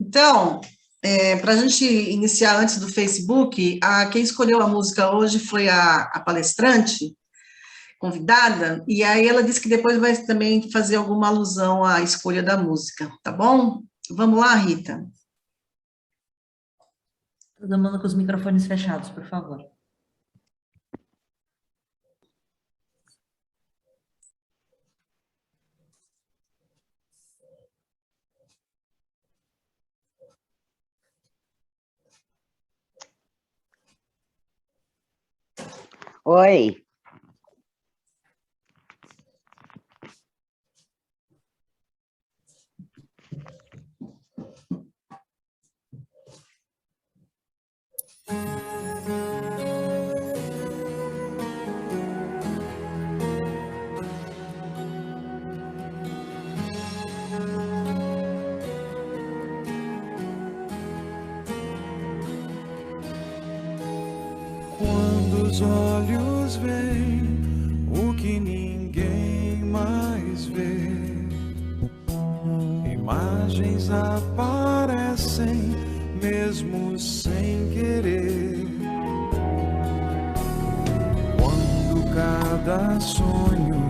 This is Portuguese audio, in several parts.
Então, para a gente iniciar antes do Facebook, quem escolheu a música hoje foi a palestrante convidada, e aí ela disse que depois vai também fazer alguma alusão à escolha da música, tá bom? Vamos lá, Rita. Todo mundo com os microfones fechados, por favor. Oi. Quando os olhos veem o que ninguém mais vê, imagens aparecem mesmo sem querer. Quando cada sonho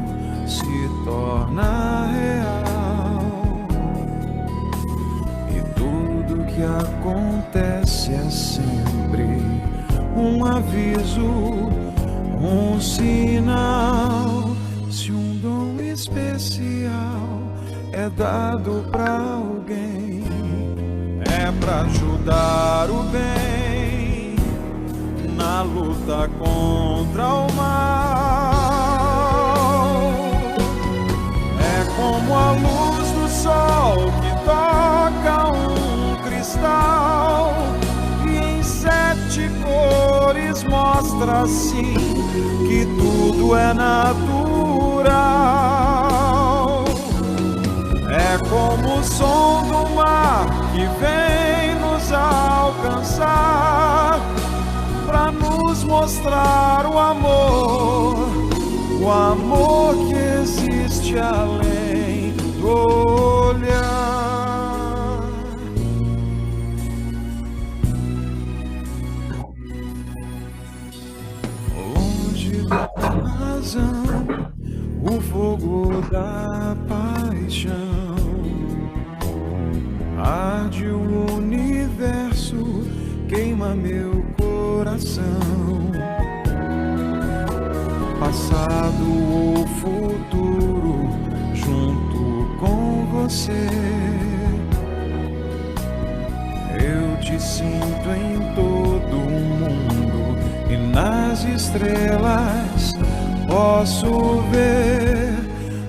se torna real e tudo que acontece é sempre um aviso, um sinal. Se um dom especial é dado pra alguém, é pra ajudar o bem na luta contra o mal. É como a luz do sol que toca um cristal e em 7 cores mostra assim que tudo é natural. É como o som do mar que vem nos alcançar pra nos mostrar o amor que existe além do olhar. Longe da razão, o fogo da paixão arde o universo, queima meu coração. Passado ou futuro, junto com você, eu te sinto em todo o mundo e nas estrelas posso ver.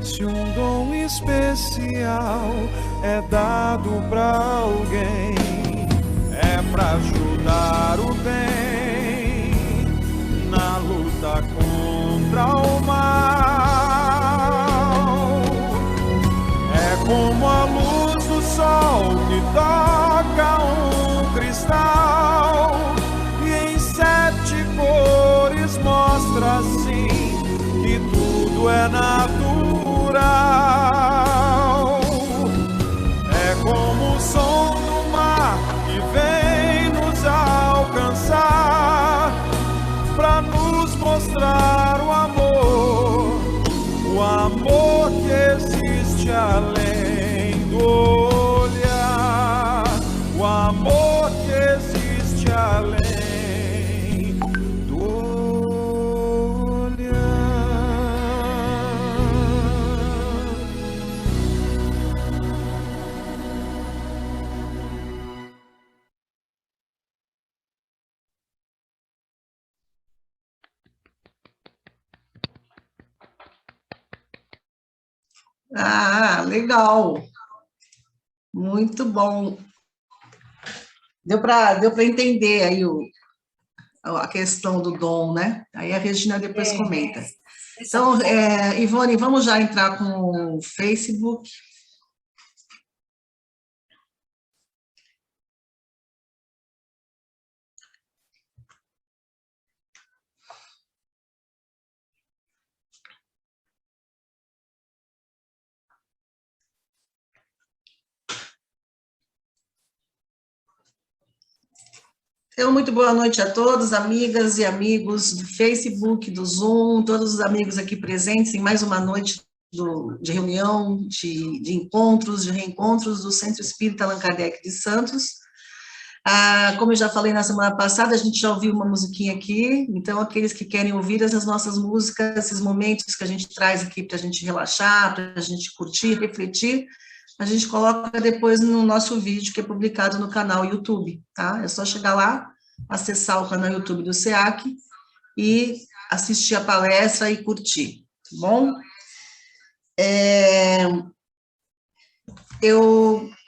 Se um dom especial é dado pra alguém, é pra ajudar o bem na luta contra o mal. É como a luz do sol que toca um cristal e em 7 cores mostra assim que tudo é natural. É como o som do mar que vem nos alcançar pra nos mostrar o amor que existe além do olhar, o amor que existe além do olhar. Legal. Muito bom. Deu para entender aí a questão do dom, né? Aí a Regina depois comenta. Então, Ivone, vamos já entrar com o Facebook. Então, muito boa noite a todos, amigas e amigos do Facebook, do Zoom, todos os amigos aqui presentes em mais uma noite de reunião, de encontros, de reencontros do Centro Espírita Allan Kardec de Santos. Como eu já falei na semana passada, a gente já ouviu uma musiquinha aqui, então aqueles que querem ouvir essas nossas músicas, esses momentos que a gente traz aqui para a gente relaxar, para a gente curtir, refletir, a gente coloca depois no nosso vídeo que é publicado no canal YouTube, tá? É só chegar lá, acessar o canal YouTube do SEAC e assistir a palestra e curtir, tá bom?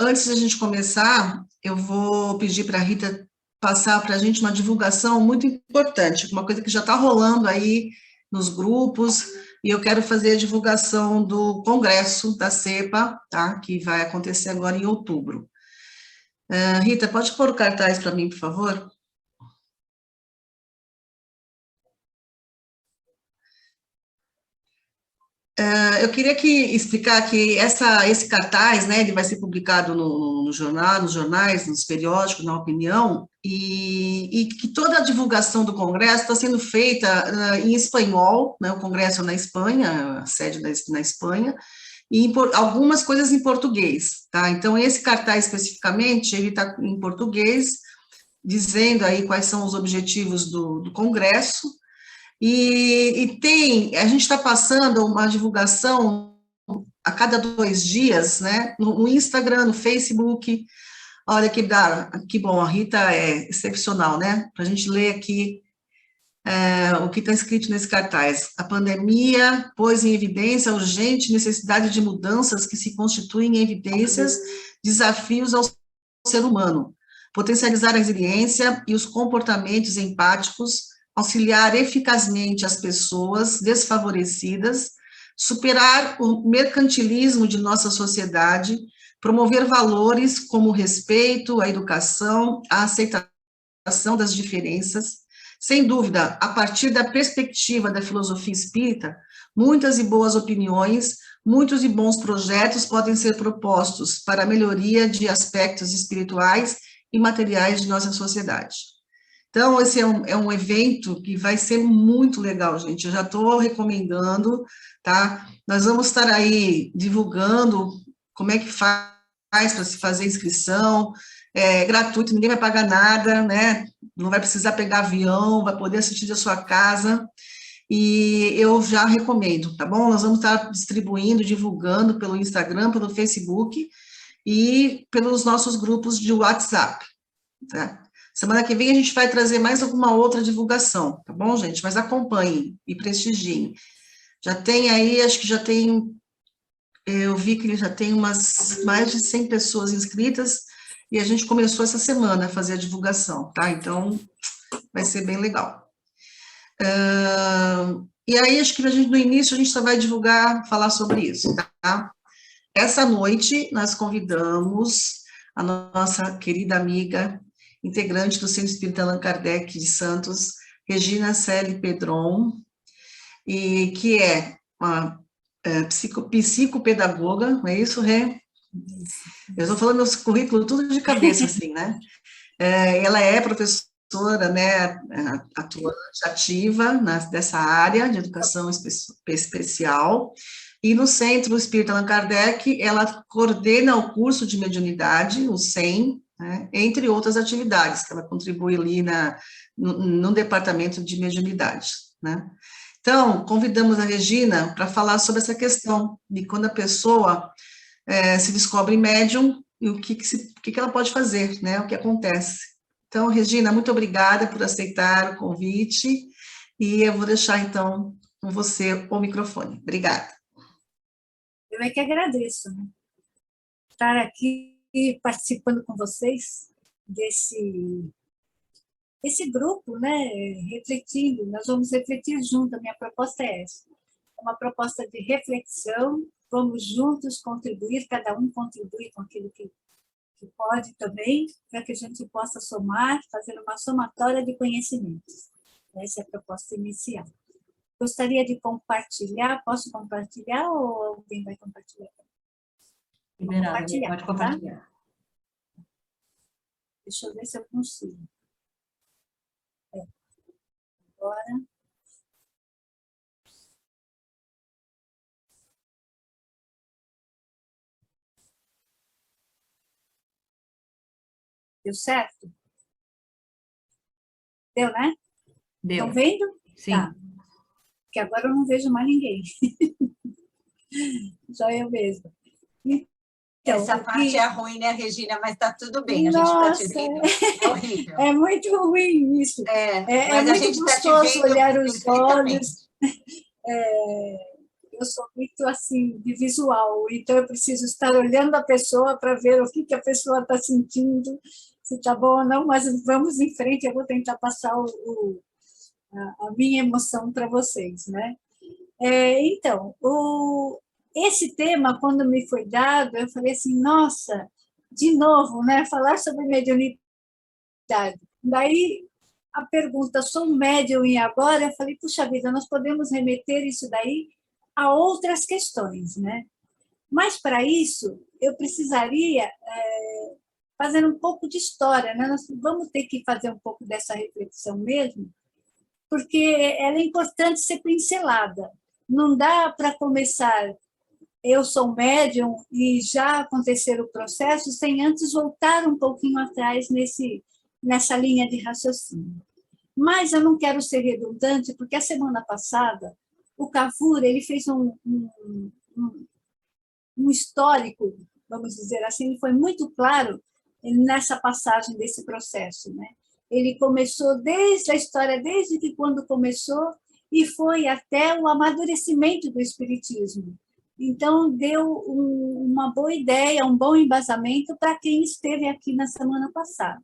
Antes da gente começar, eu vou pedir para a Rita passar para a gente uma divulgação muito importante, uma coisa que já está rolando aí nos grupos, e eu quero fazer a divulgação do congresso da CEPA, tá? Que vai acontecer agora em outubro. Rita, pode pôr o cartaz para mim, por favor? Eu queria explicar que esse cartaz, né, ele vai ser publicado no jornal, nos jornais, nos periódicos, na Opinião, e que toda a divulgação do Congresso está sendo feita em espanhol, né, o Congresso é na Espanha, a sede na Espanha, e algumas coisas em português, tá? Então, esse cartaz especificamente, ele está em português, dizendo aí quais são os objetivos do Congresso, a gente está passando uma divulgação a cada 2 dias, né, no Instagram, no Facebook. Olha que bom, a Rita é excepcional, né, para a gente ler aqui o que está escrito nesse cartaz. A pandemia pôs em evidência a urgente necessidade de mudanças que se constituem em evidências, desafios ao ser humano, potencializar a resiliência e os comportamentos empáticos, auxiliar eficazmente as pessoas desfavorecidas, superar o mercantilismo de nossa sociedade, promover valores como o respeito, a educação, a aceitação das diferenças. Sem dúvida, a partir da perspectiva da filosofia espírita, muitas e boas opiniões, muitos e bons projetos podem ser propostos para a melhoria de aspectos espirituais e materiais de nossa sociedade. Então, esse é um evento que vai ser muito legal, gente. Eu já estou recomendando, tá? Nós vamos estar aí divulgando como é que faz para se fazer inscrição. É gratuito, ninguém vai pagar nada, né? Não vai precisar pegar avião, vai poder assistir da sua casa. E eu já recomendo, tá bom? Nós vamos estar distribuindo, divulgando pelo Instagram, pelo Facebook e pelos nossos grupos de WhatsApp, tá? Semana que vem a gente vai trazer mais alguma outra divulgação, tá bom, gente? Mas acompanhem e prestigiem. Já tem aí, acho que já tem, eu vi que já tem mais de 100 pessoas inscritas, e a gente começou essa semana a fazer a divulgação, tá? Então, vai ser bem legal. E aí, acho que no início a gente só vai falar sobre isso, tá? Essa noite, nós convidamos a nossa querida amiga, integrante do Centro Espírita Allan Kardec de Santos, Regina Celi Pedron, e que é uma psicopedagoga, não é isso, Rê? Eu estou falando meu currículo tudo de cabeça, assim, né? Ela é professora, né, atuante, ativa dessa área de educação especial, e no Centro Espírita Allan Kardec, ela coordena o curso de mediunidade, o SEM, né, entre outras atividades, que ela contribui ali no departamento de mediunidade, né. Então, convidamos a Regina para falar sobre essa questão de quando a pessoa se descobre médium e o que ela pode fazer, né, o que acontece. Então, Regina, muito obrigada por aceitar o convite, e eu vou deixar, então, com você o microfone. Obrigada. Eu é que agradeço, né? Estar aqui participando com vocês desse grupo, né? Refletindo, nós vamos refletir juntos, a minha proposta é essa. É uma proposta de reflexão, vamos juntos contribuir, cada um contribui com aquilo que pode também, para que a gente possa somar, fazer uma somatória de conhecimentos. Essa é a proposta inicial. Gostaria de compartilhar, posso compartilhar ou alguém vai compartilhar? Liberado, pode compartilhar. Tá? Deixa eu ver se eu consigo. agora. Deu certo? Deu, né? Deu. Estão vendo? Sim. Tá. Porque agora eu não vejo mais ninguém. Só eu mesma. Então, Essa parte é ruim, né, Regina? Mas está tudo bem, a gente está te Nossa, vendo. É horrível. é muito ruim isso. É Mas a muito gente está te gostoso vendo olhar os perfeitamente. olhos. Eu sou muito assim de visual, então eu preciso estar olhando a pessoa para ver o que a pessoa está sentindo, se está bom ou não, mas vamos em frente, eu vou tentar passar a minha emoção para vocês, né? Então, esse tema, quando me foi dado, eu falei assim, nossa, de novo, né? Falar sobre mediunidade. Daí, a pergunta, sou um médium e agora? Eu falei, puxa vida, nós podemos remeter isso daí a outras questões, né? Mas, para isso, eu precisaria fazer um pouco de história, né? Nós vamos ter que fazer um pouco dessa reflexão mesmo, porque ela é importante ser pincelada. Não dá para começar, eu sou médium, e já acontecer o processo, sem antes voltar um pouquinho atrás nessa linha de raciocínio. Mas eu não quero ser redundante, porque a semana passada, o Cavour ele fez um histórico, vamos dizer assim, ele foi muito claro nessa passagem desse processo, né? Ele começou desde a história, desde que quando começou, e foi até o amadurecimento do Espiritismo. Então, deu uma boa ideia, um bom embasamento para quem esteve aqui na semana passada.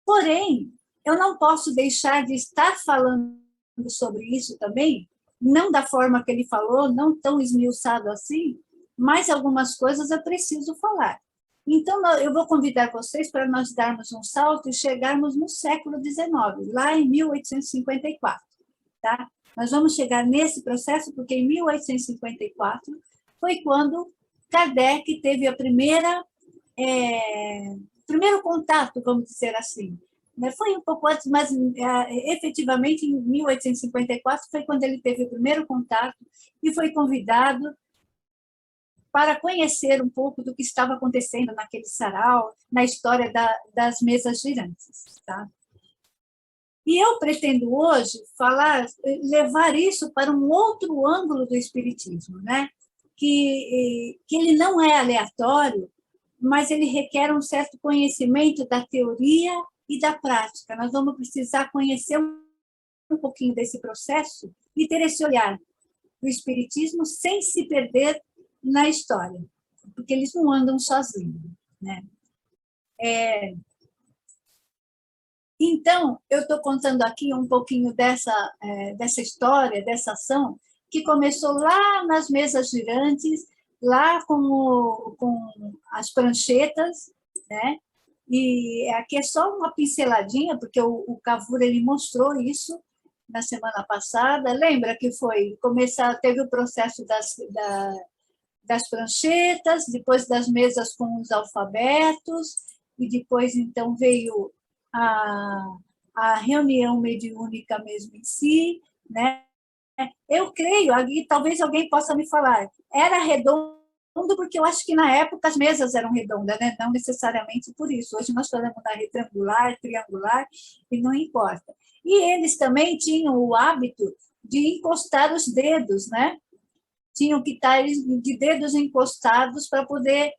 Porém, eu não posso deixar de estar falando sobre isso também, não da forma que ele falou, não tão esmiuçado assim, mas algumas coisas eu preciso falar. Então, eu vou convidar vocês para nós darmos um salto e chegarmos no século XIX, lá em 1854. Tá? Nós vamos chegar nesse processo, porque em 1854 foi quando Kardec teve a primeiro contato, vamos dizer assim. Foi um pouco antes, mas efetivamente em 1854 foi quando ele teve o primeiro contato e foi convidado para conhecer um pouco do que estava acontecendo naquele sarau, na história das mesas girantes. Tá? E eu pretendo hoje levar isso para um outro ângulo do Espiritismo, né? Que ele não é aleatório, mas ele requer um certo conhecimento da teoria e da prática. Nós vamos precisar conhecer um pouquinho desse processo e ter esse olhar do Espiritismo sem se perder na história, porque eles não andam sozinhos, né? Então, eu estou contando aqui um pouquinho dessa história, dessa ação, que começou lá nas mesas girantes, lá com as pranchetas, né? E aqui é só uma pinceladinha, porque o Cavour ele mostrou isso na semana passada. Lembra que teve o processo das pranchetas, depois das mesas com os alfabetos, e depois, então, veio a reunião mediúnica mesmo em si, né? Eu creio, e talvez alguém possa me falar, era redondo porque eu acho que na época as mesas eram redondas, né? Não necessariamente por isso. Hoje nós falamos da retangular, triangular, e não importa. E eles também tinham o hábito de encostar os dedos, né? Tinham que estar de dedos encostados para poder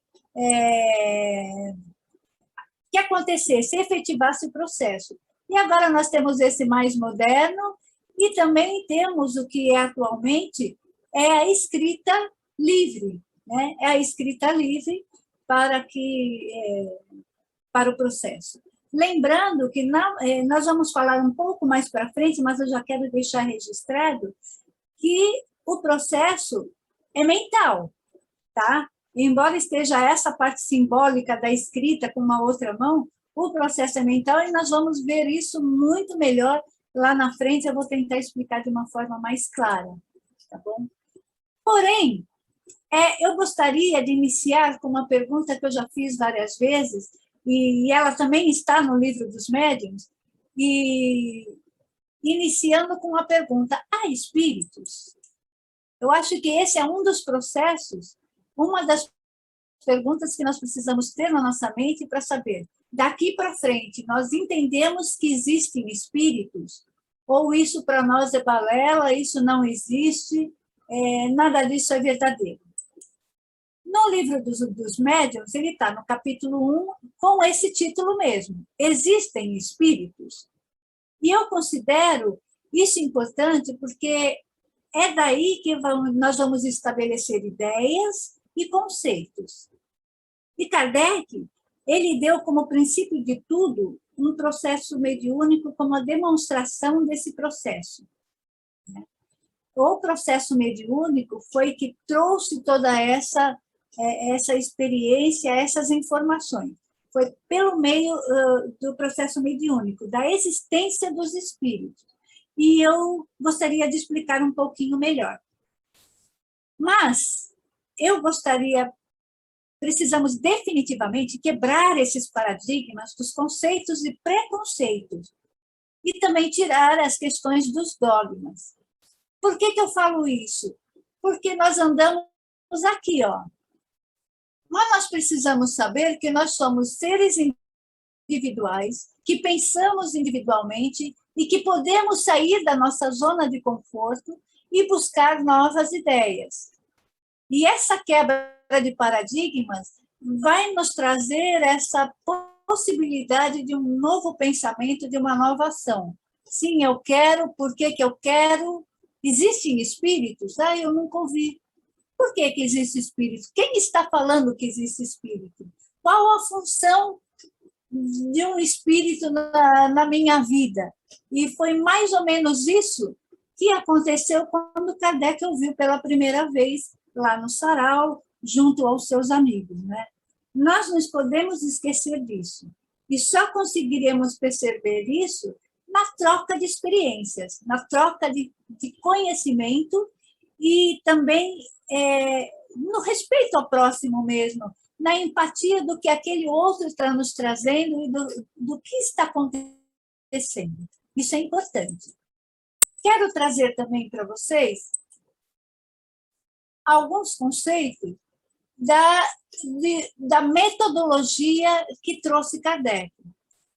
que acontecesse, efetivasse o processo. E agora nós temos esse mais moderno e também temos o que é atualmente a escrita livre, né? É a escrita livre para o processo. Lembrando que nós vamos falar um pouco mais para frente, mas eu já quero deixar registrado que o processo é mental, tá? Embora esteja essa parte simbólica da escrita com uma outra mão, o processo é mental e nós vamos ver isso muito melhor lá na frente. Eu vou tentar explicar de uma forma mais clara, tá bom? Porém, eu gostaria de iniciar com uma pergunta que eu já fiz várias vezes, e ela também está no livro dos médiuns, e iniciando com a pergunta: há espíritos? Eu acho que esse é um dos processos, uma das perguntas que nós precisamos ter na nossa mente para saber, daqui para frente, nós entendemos que existem espíritos? Ou isso para nós é balela, isso não existe, nada disso é verdadeiro? No livro dos médiuns, ele está no capítulo 1, com esse título mesmo, Existem Espíritos? E eu considero isso importante porque é daí que nós vamos estabelecer ideias e conceitos. E Kardec, ele deu como princípio de tudo um processo mediúnico como a demonstração desse processo. O processo mediúnico foi que trouxe toda essa experiência, essas informações. Foi pelo meio do processo mediúnico, da existência dos espíritos. E eu gostaria de explicar um pouquinho melhor. Mas precisamos definitivamente quebrar esses paradigmas dos conceitos e preconceitos e também tirar as questões dos dogmas. Por que eu falo isso? Porque nós andamos aqui, ó. Mas nós precisamos saber que nós somos seres individuais, que pensamos individualmente e que podemos sair da nossa zona de conforto e buscar novas ideias. E essa quebra de paradigmas vai nos trazer essa possibilidade de um novo pensamento, de uma nova ação. Sim, eu quero, por que eu quero? Existem espíritos? Eu nunca ouvi. Por que existe espírito? Quem está falando que existe espírito? Qual a função de um espírito na minha vida? E foi mais ou menos isso que aconteceu quando Kardec ouviu pela primeira vez lá no sarau, junto aos seus amigos, né? Nós não podemos esquecer disso. E só conseguiremos perceber isso na troca de experiências, na troca de conhecimento e também no respeito ao próximo mesmo, na empatia do que aquele outro está nos trazendo e do que está acontecendo. Isso é importante. Quero trazer também para vocês alguns conceitos da metodologia que trouxe Kardec.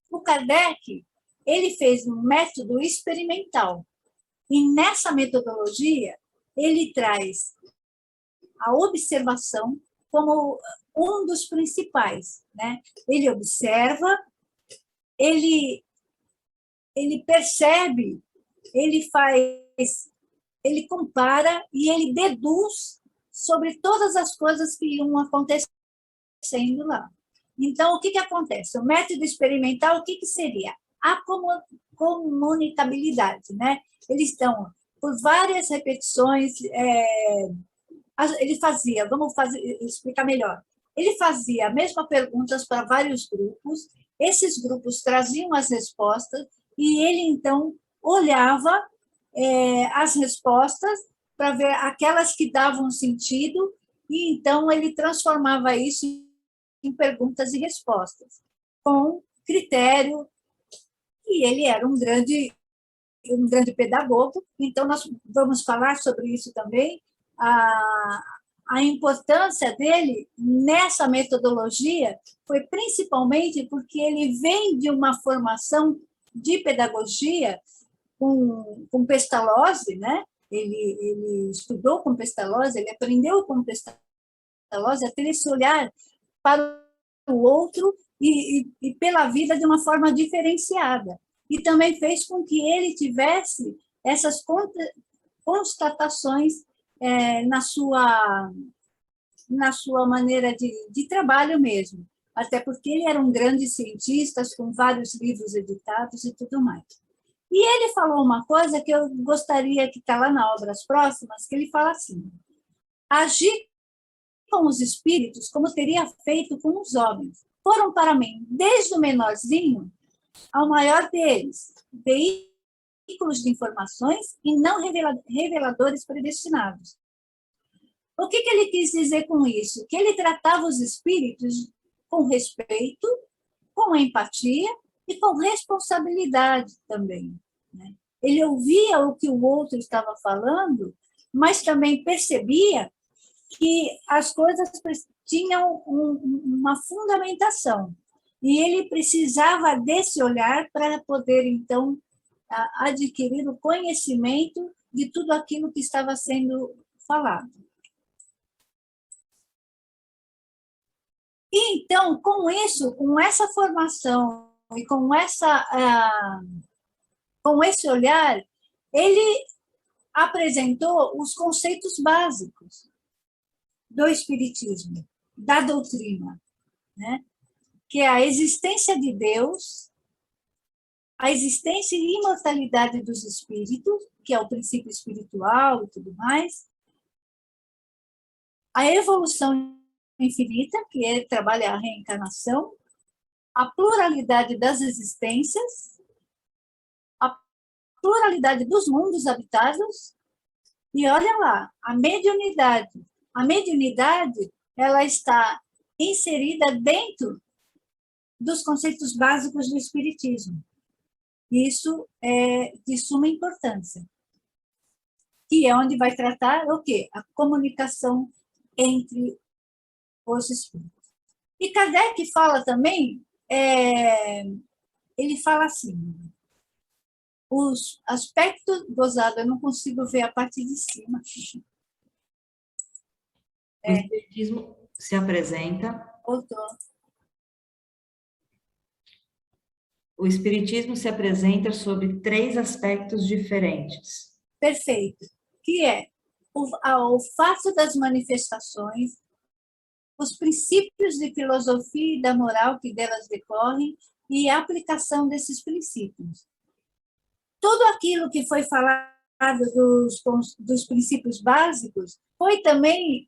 O Kardec, ele fez um método experimental. E nessa metodologia, ele traz a observação como um dos principais, né? Ele observa, ele percebe, ele compara e ele deduz sobre todas as coisas que iam acontecendo lá. Então, o que acontece? O método experimental, o que seria? A comunicabilidade, né? Eles estão por várias repetições, ele fazia, explicar melhor, ele fazia a mesma perguntas para vários grupos, esses grupos traziam as respostas e ele, então, olhava as respostas para ver aquelas que davam sentido e, então, ele transformava isso em perguntas e respostas, com critério, e ele era um grande pedagogo, então nós vamos falar sobre isso também, a importância dele nessa metodologia foi principalmente porque ele vem de uma formação de pedagogia com Pestalozzi, né? Ele estudou com Pestalozzi, ele aprendeu com Pestalozzi a ter esse olhar para o outro e pela vida de uma forma diferenciada. E também fez com que ele tivesse essas constatações na sua maneira de trabalho mesmo, até porque ele era um grande cientista, com vários livros editados e tudo mais. E ele falou uma coisa que eu gostaria que está lá na Obras Próximas, que ele fala assim: agir com os espíritos como teria feito com os homens. Foram para mim, desde o menorzinho ao maior deles, veículos de informações e não reveladores predestinados. O que ele quis dizer com isso? Que ele tratava os espíritos com respeito, com empatia e com responsabilidade também, né? ele ouvia o que o outro estava falando, mas também percebia que as coisas tinham uma fundamentação. E ele precisava desse olhar para poder, então, adquirir o conhecimento de tudo aquilo que estava sendo falado. E, então, com isso, com essa formação e com esse olhar, ele apresentou os conceitos básicos do Espiritismo, da doutrina, né? Que é a existência de Deus, a existência e imortalidade dos espíritos, que é o princípio espiritual e tudo mais, a evolução infinita, que é trabalhar a reencarnação, a pluralidade das existências, a pluralidade dos mundos habitados, e olha lá, a mediunidade. A mediunidade, ela está inserida dentro dos conceitos básicos do Espiritismo. Isso é de suma importância. E é onde vai tratar o quê? A comunicação entre os espíritos. E Kardec fala também, ele fala assim, os aspectos, gozado, eu não consigo ver a parte de cima. O Espiritismo se apresenta... O Espiritismo se apresenta sob 3 aspectos diferentes. Perfeito. Que é o fato das manifestações, os princípios de filosofia e da moral que delas decorrem e a aplicação desses princípios. Tudo aquilo que foi falado dos princípios básicos foi também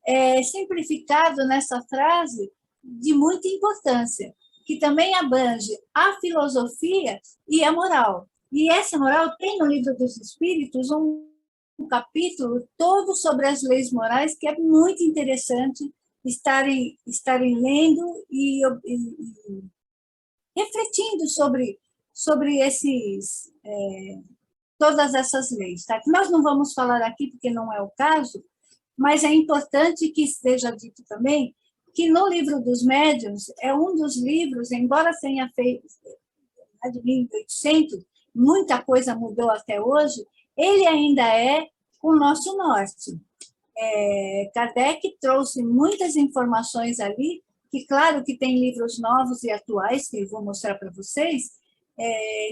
simplificado nessa frase de muita importância, que também abrange a filosofia e a moral. E essa moral tem no Livro dos Espíritos um capítulo todo sobre as leis morais, que é muito interessante estarem lendo e refletindo sobre todas essas leis. Tá? Nós não vamos falar aqui, porque não é o caso, mas é importante que esteja dito também que no Livro dos Médiuns é um dos livros, embora tenha feito de 1800, muita coisa mudou até hoje, ele ainda é o nosso norte. Kardec trouxe muitas informações ali, que claro que tem livros novos e atuais, que eu vou mostrar para vocês,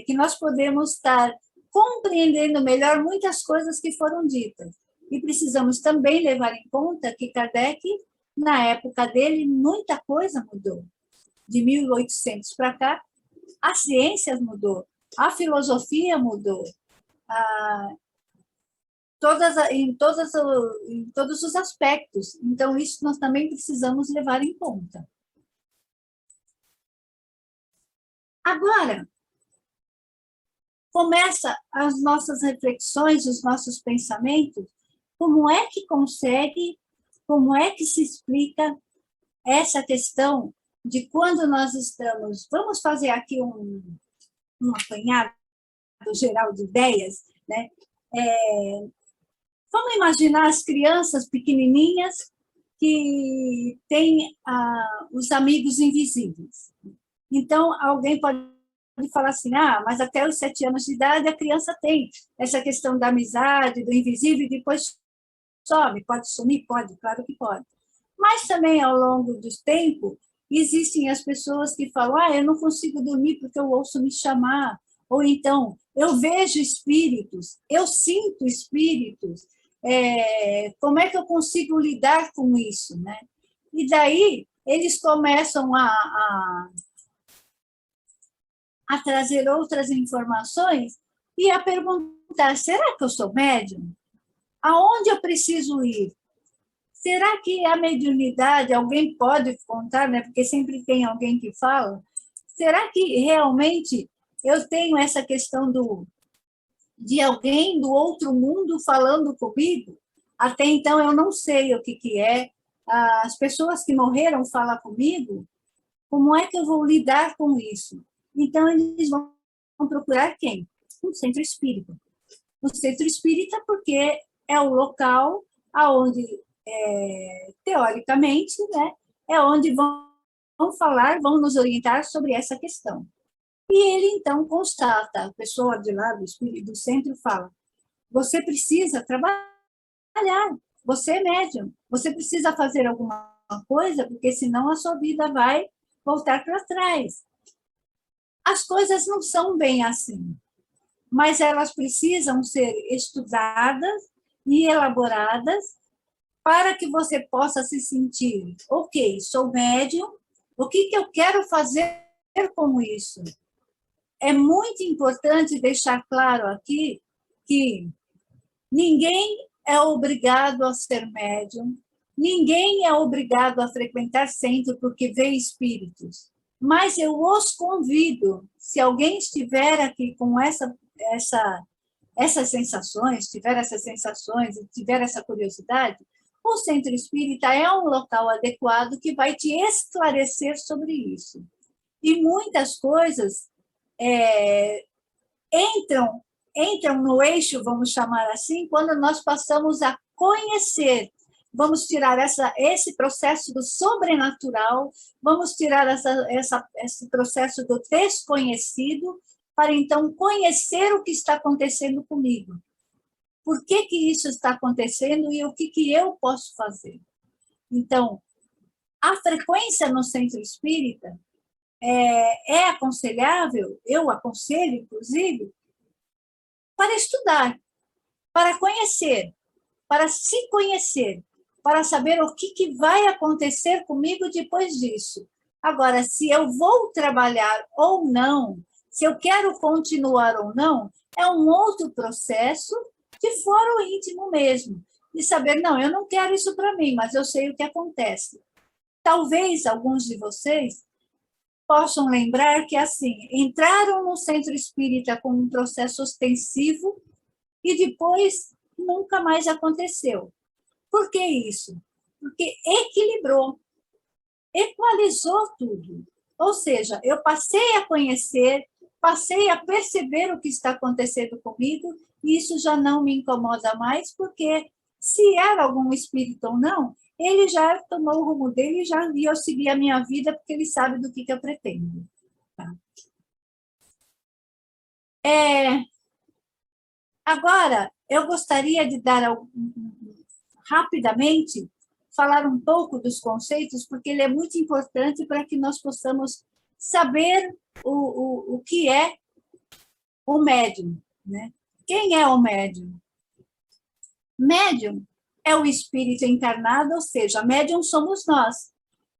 que nós podemos estar compreendendo melhor muitas coisas que foram ditas. E precisamos também levar em conta que Kardec, na época dele, muita coisa mudou. De 1800 para cá, a ciência mudou, a filosofia mudou, em todos os aspectos. Então, isso nós também precisamos levar em conta. Agora, começa as nossas reflexões, os nossos pensamentos, como é que se explica essa questão de quando nós estamos... Vamos fazer aqui um apanhado geral de ideias, né? Vamos imaginar as crianças pequenininhas que têm os amigos invisíveis. Então, alguém pode falar assim, mas até os 7 anos de idade a criança tem essa questão da amizade, do invisível, e depois some, pode sumir? Pode, claro que pode. Mas também, ao longo do tempo, existem as pessoas que falam, eu não consigo dormir porque eu ouço me chamar, ou então, eu vejo espíritos, eu sinto espíritos, como é que eu consigo lidar com isso, né? E daí, eles começam a trazer outras informações e a perguntar, será que eu sou médium? Aonde eu preciso ir? Será que a mediunidade, alguém pode contar, né? Porque sempre tem alguém que fala, será que realmente eu tenho essa questão de alguém do outro mundo falando comigo? Até então eu não sei o que é. As pessoas que morreram falam comigo, como é que eu vou lidar com isso? Então, eles vão procurar quem? Um centro espírita. no centro espírita, porque é o local aonde, teoricamente, né, é onde vão falar, vão nos orientar sobre essa questão. E ele, então, constata, a pessoa de lá do centro fala, você precisa trabalhar, você é médium, você precisa fazer alguma coisa, porque senão a sua vida vai voltar para trás. As coisas não são bem assim, mas elas precisam ser estudadas e elaboradas para que você possa se sentir, ok, sou médium, o que eu quero fazer com isso? É muito importante deixar claro aqui que ninguém é obrigado a ser médium, ninguém é obrigado a frequentar centro porque vê espíritos. Mas eu os convido, se alguém estiver aqui com essas sensações, tiver essas sensações e tiver essa curiosidade, o centro espírita é um local adequado que vai te esclarecer sobre isso. E muitas coisas entram no eixo, vamos chamar assim, quando nós passamos a conhecer. Vamos tirar esse processo do sobrenatural, vamos tirar esse processo do desconhecido, para então conhecer o que está acontecendo comigo. Por que isso está acontecendo e o que eu posso fazer? Então, a frequência no centro espírita é aconselhável, eu aconselho, inclusive, para estudar, para conhecer, para se conhecer, para saber o que vai acontecer comigo depois disso. Agora, se eu vou trabalhar ou não, se eu quero continuar ou não, é um outro processo de fora o íntimo mesmo, de saber, não, eu não quero isso para mim, mas eu sei o que acontece. Talvez alguns de vocês possam lembrar que, assim, entraram no centro espírita com um processo ostensivo e depois nunca mais aconteceu. Por que isso? Porque equilibrou, equalizou tudo. Ou seja, eu passei a conhecer, passei a perceber o que está acontecendo comigo, e isso já não me incomoda mais, porque se era algum espírito ou não, ele já tomou o rumo dele e já ia seguir a minha vida, porque ele sabe do que eu pretendo. Tá? Agora, eu gostaria de dar rapidamente, falar um pouco dos conceitos, porque ele é muito importante para que nós possamos saber o que é o médium. Né? Quem é o médium? Médium é o espírito encarnado, ou seja, médium somos nós,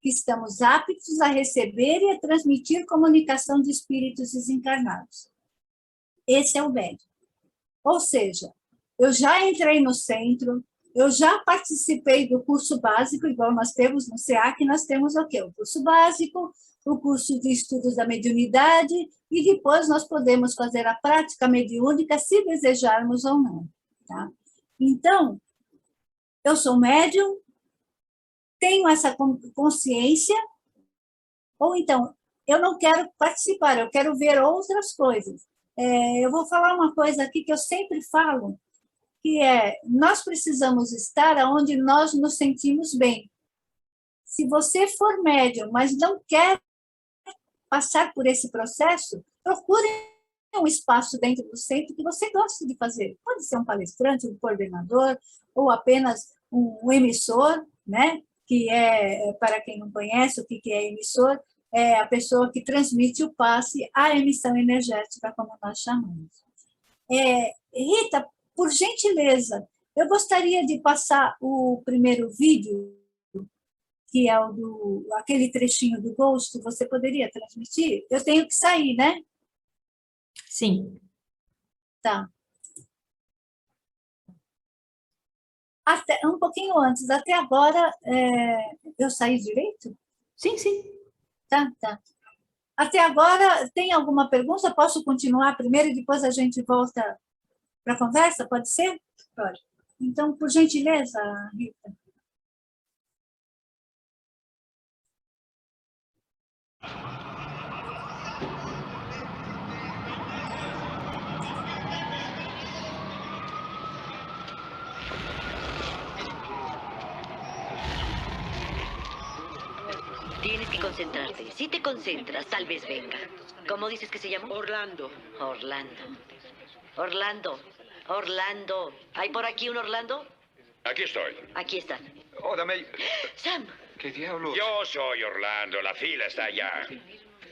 que estamos aptos a receber e a transmitir comunicação de espíritos desencarnados. Esse é o médium. Ou seja, eu já entrei no centro, eu já participei do curso básico, igual nós temos no SEAC, nós temos o quê? O curso básico, o curso de estudos da mediunidade, e depois nós podemos fazer a prática mediúnica, se desejarmos ou não. Tá? Então, eu sou médium, tenho essa consciência, ou então, eu não quero participar, eu quero ver outras coisas. Eu vou falar uma coisa aqui que eu sempre falo, que nós precisamos estar onde nós nos sentimos bem. Se você for médium, mas não quer passar por esse processo, procure um espaço dentro do centro que você gosta de fazer. Pode ser um palestrante, um coordenador, ou apenas um emissor, né? Que para quem não conhece o que é emissor, é a pessoa que transmite o passe, a emissão energética, como nós chamamos. Rita, por gentileza, eu gostaria de passar o primeiro vídeo, que é aquele trechinho do Ghost, você poderia transmitir? Eu tenho que sair, né? Sim. Tá. Um pouquinho antes, até agora, eu saí direito? Sim, sim. Tá. Até agora, tem alguma pergunta? Posso continuar primeiro e depois a gente volta para a conversa? Pode ser? Pode. Então, por gentileza, Rita. concentrarte. Si te concentras, tal vez venga. ¿Cómo dices que se llama? Orlando. Orlando. Orlando. Orlando. ¿Hay por aquí un Orlando? Aquí estoy. Aquí está. Oh, dame... Sam. ¿Qué diablos? Yo soy Orlando, la fila está allá.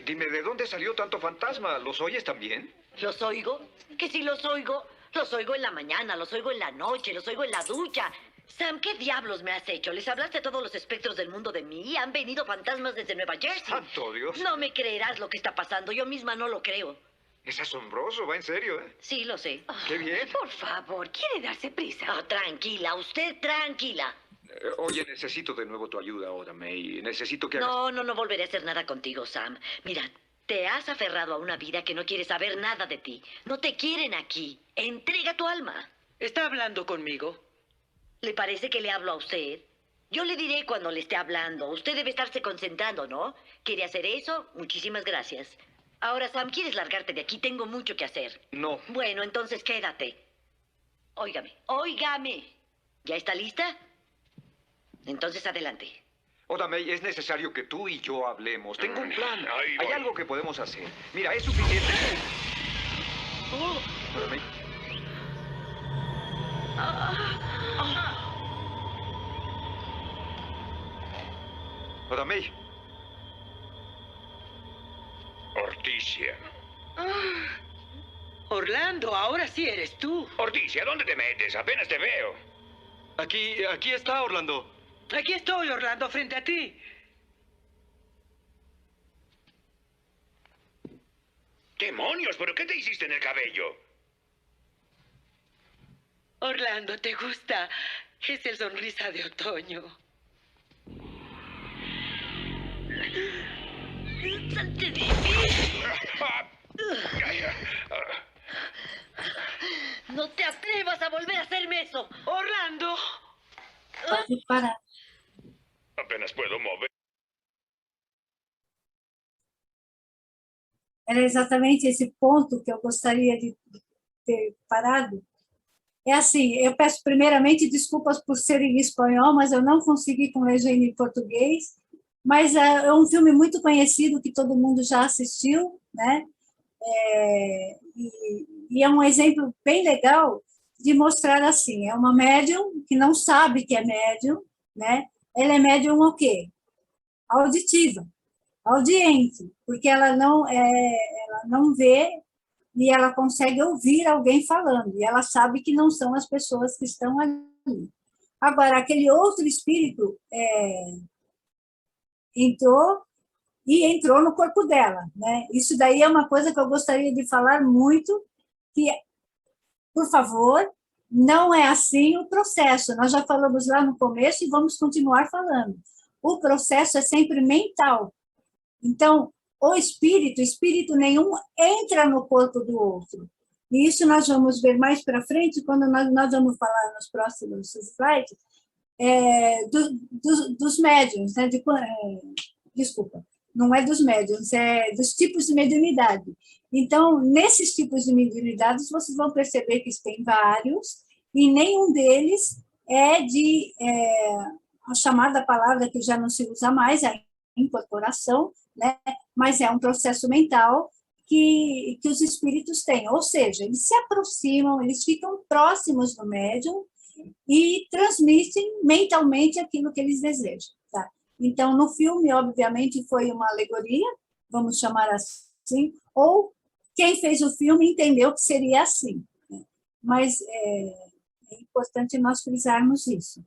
Dime, ¿de dónde salió tanto fantasma? ¿Los oyes también? ¿Los oigo? Que si los oigo. Los oigo en la mañana, los oigo en la noche, los oigo en la ducha. Sam, ¿qué diablos me has hecho? ¿Les hablaste a todos los espectros del mundo de mí? ¿Han venido fantasmas desde Nueva Jersey? ¡Santo Dios! No me creerás lo que está pasando. Yo misma no lo creo. Es asombroso, va en serio, ¿eh? Sí, lo sé. ¡Qué bien! Por favor, quiere darse prisa. Ah, tranquila, usted tranquila. Oye, necesito de nuevo tu ayuda ahora, May. Necesito que hagas... No volveré a hacer nada contigo, Sam. Mira, te has aferrado a una vida que no quiere saber nada de ti. No te quieren aquí. Entrega tu alma. ¿Está hablando conmigo? ¿Le parece que le hablo a usted? Yo le diré cuando le esté hablando. Usted debe estarse concentrando, ¿no? ¿Quiere hacer eso? Muchísimas gracias. Ahora, Sam, ¿quieres largarte de aquí? Tengo mucho que hacer. No. Bueno, entonces quédate. Óigame, óigame. ¿Ya está lista? Entonces adelante. Oda May, es necesario que tú y yo hablemos. Tengo un plan. Ahí Hay voy. algo que podemos hacer. Mira, es suficiente. Oda May. Oda May. Orticia. Orlando, ahora sí eres tú. Orticia, ¿dónde te metes? Apenas te veo. Aquí está Orlando. Aquí estoy, Orlando, frente a ti. ¡Demonios! ¿Pero qué te hiciste en el cabello? Orlando, ¿te gusta? Es el sonrisa de otoño. ¡Salte de mí! ¡No te atrevas a volver a hacerme eso! ¡Orlando! Para. Apenas puedo mover. Era exatamente esse ponto que eu gostaria de ter parado. É assim, eu peço primeiramente desculpas por ser em espanhol, mas eu não consegui com legenda em português, mas é um filme muito conhecido que todo mundo já assistiu, né? E é um exemplo bem legal de mostrar assim, é uma médium que não sabe que é médium, né? Ela é médium o quê? Auditiva, audiente, porque ela não vê e ela consegue ouvir alguém falando, e ela sabe que não são as pessoas que estão ali. Agora, aquele outro espírito entrou no corpo dela, né? Isso daí é uma coisa que eu gostaria de falar muito, que, por favor, não é assim o processo. Nós já falamos lá no começo e vamos continuar falando. O processo é sempre mental. Então, o espírito nenhum entra no corpo do outro. E isso nós vamos ver mais para frente, quando nós vamos falar nos próximos slides, dos médiuns, né? Desculpa, não é dos médiuns, é dos tipos de mediunidade. Então, nesses tipos de mediunidades, vocês vão perceber que tem vários, e nenhum deles é a chamada palavra que já não se usa mais, a incorporação, né? Mas é um processo mental que os espíritos têm, ou seja, eles se aproximam, eles ficam próximos do médium e transmitem mentalmente aquilo que eles desejam. Tá? Então, no filme, obviamente, foi uma alegoria, vamos chamar assim, ou quem fez o filme entendeu que seria assim. Né? Mas é importante nós frisarmos isso.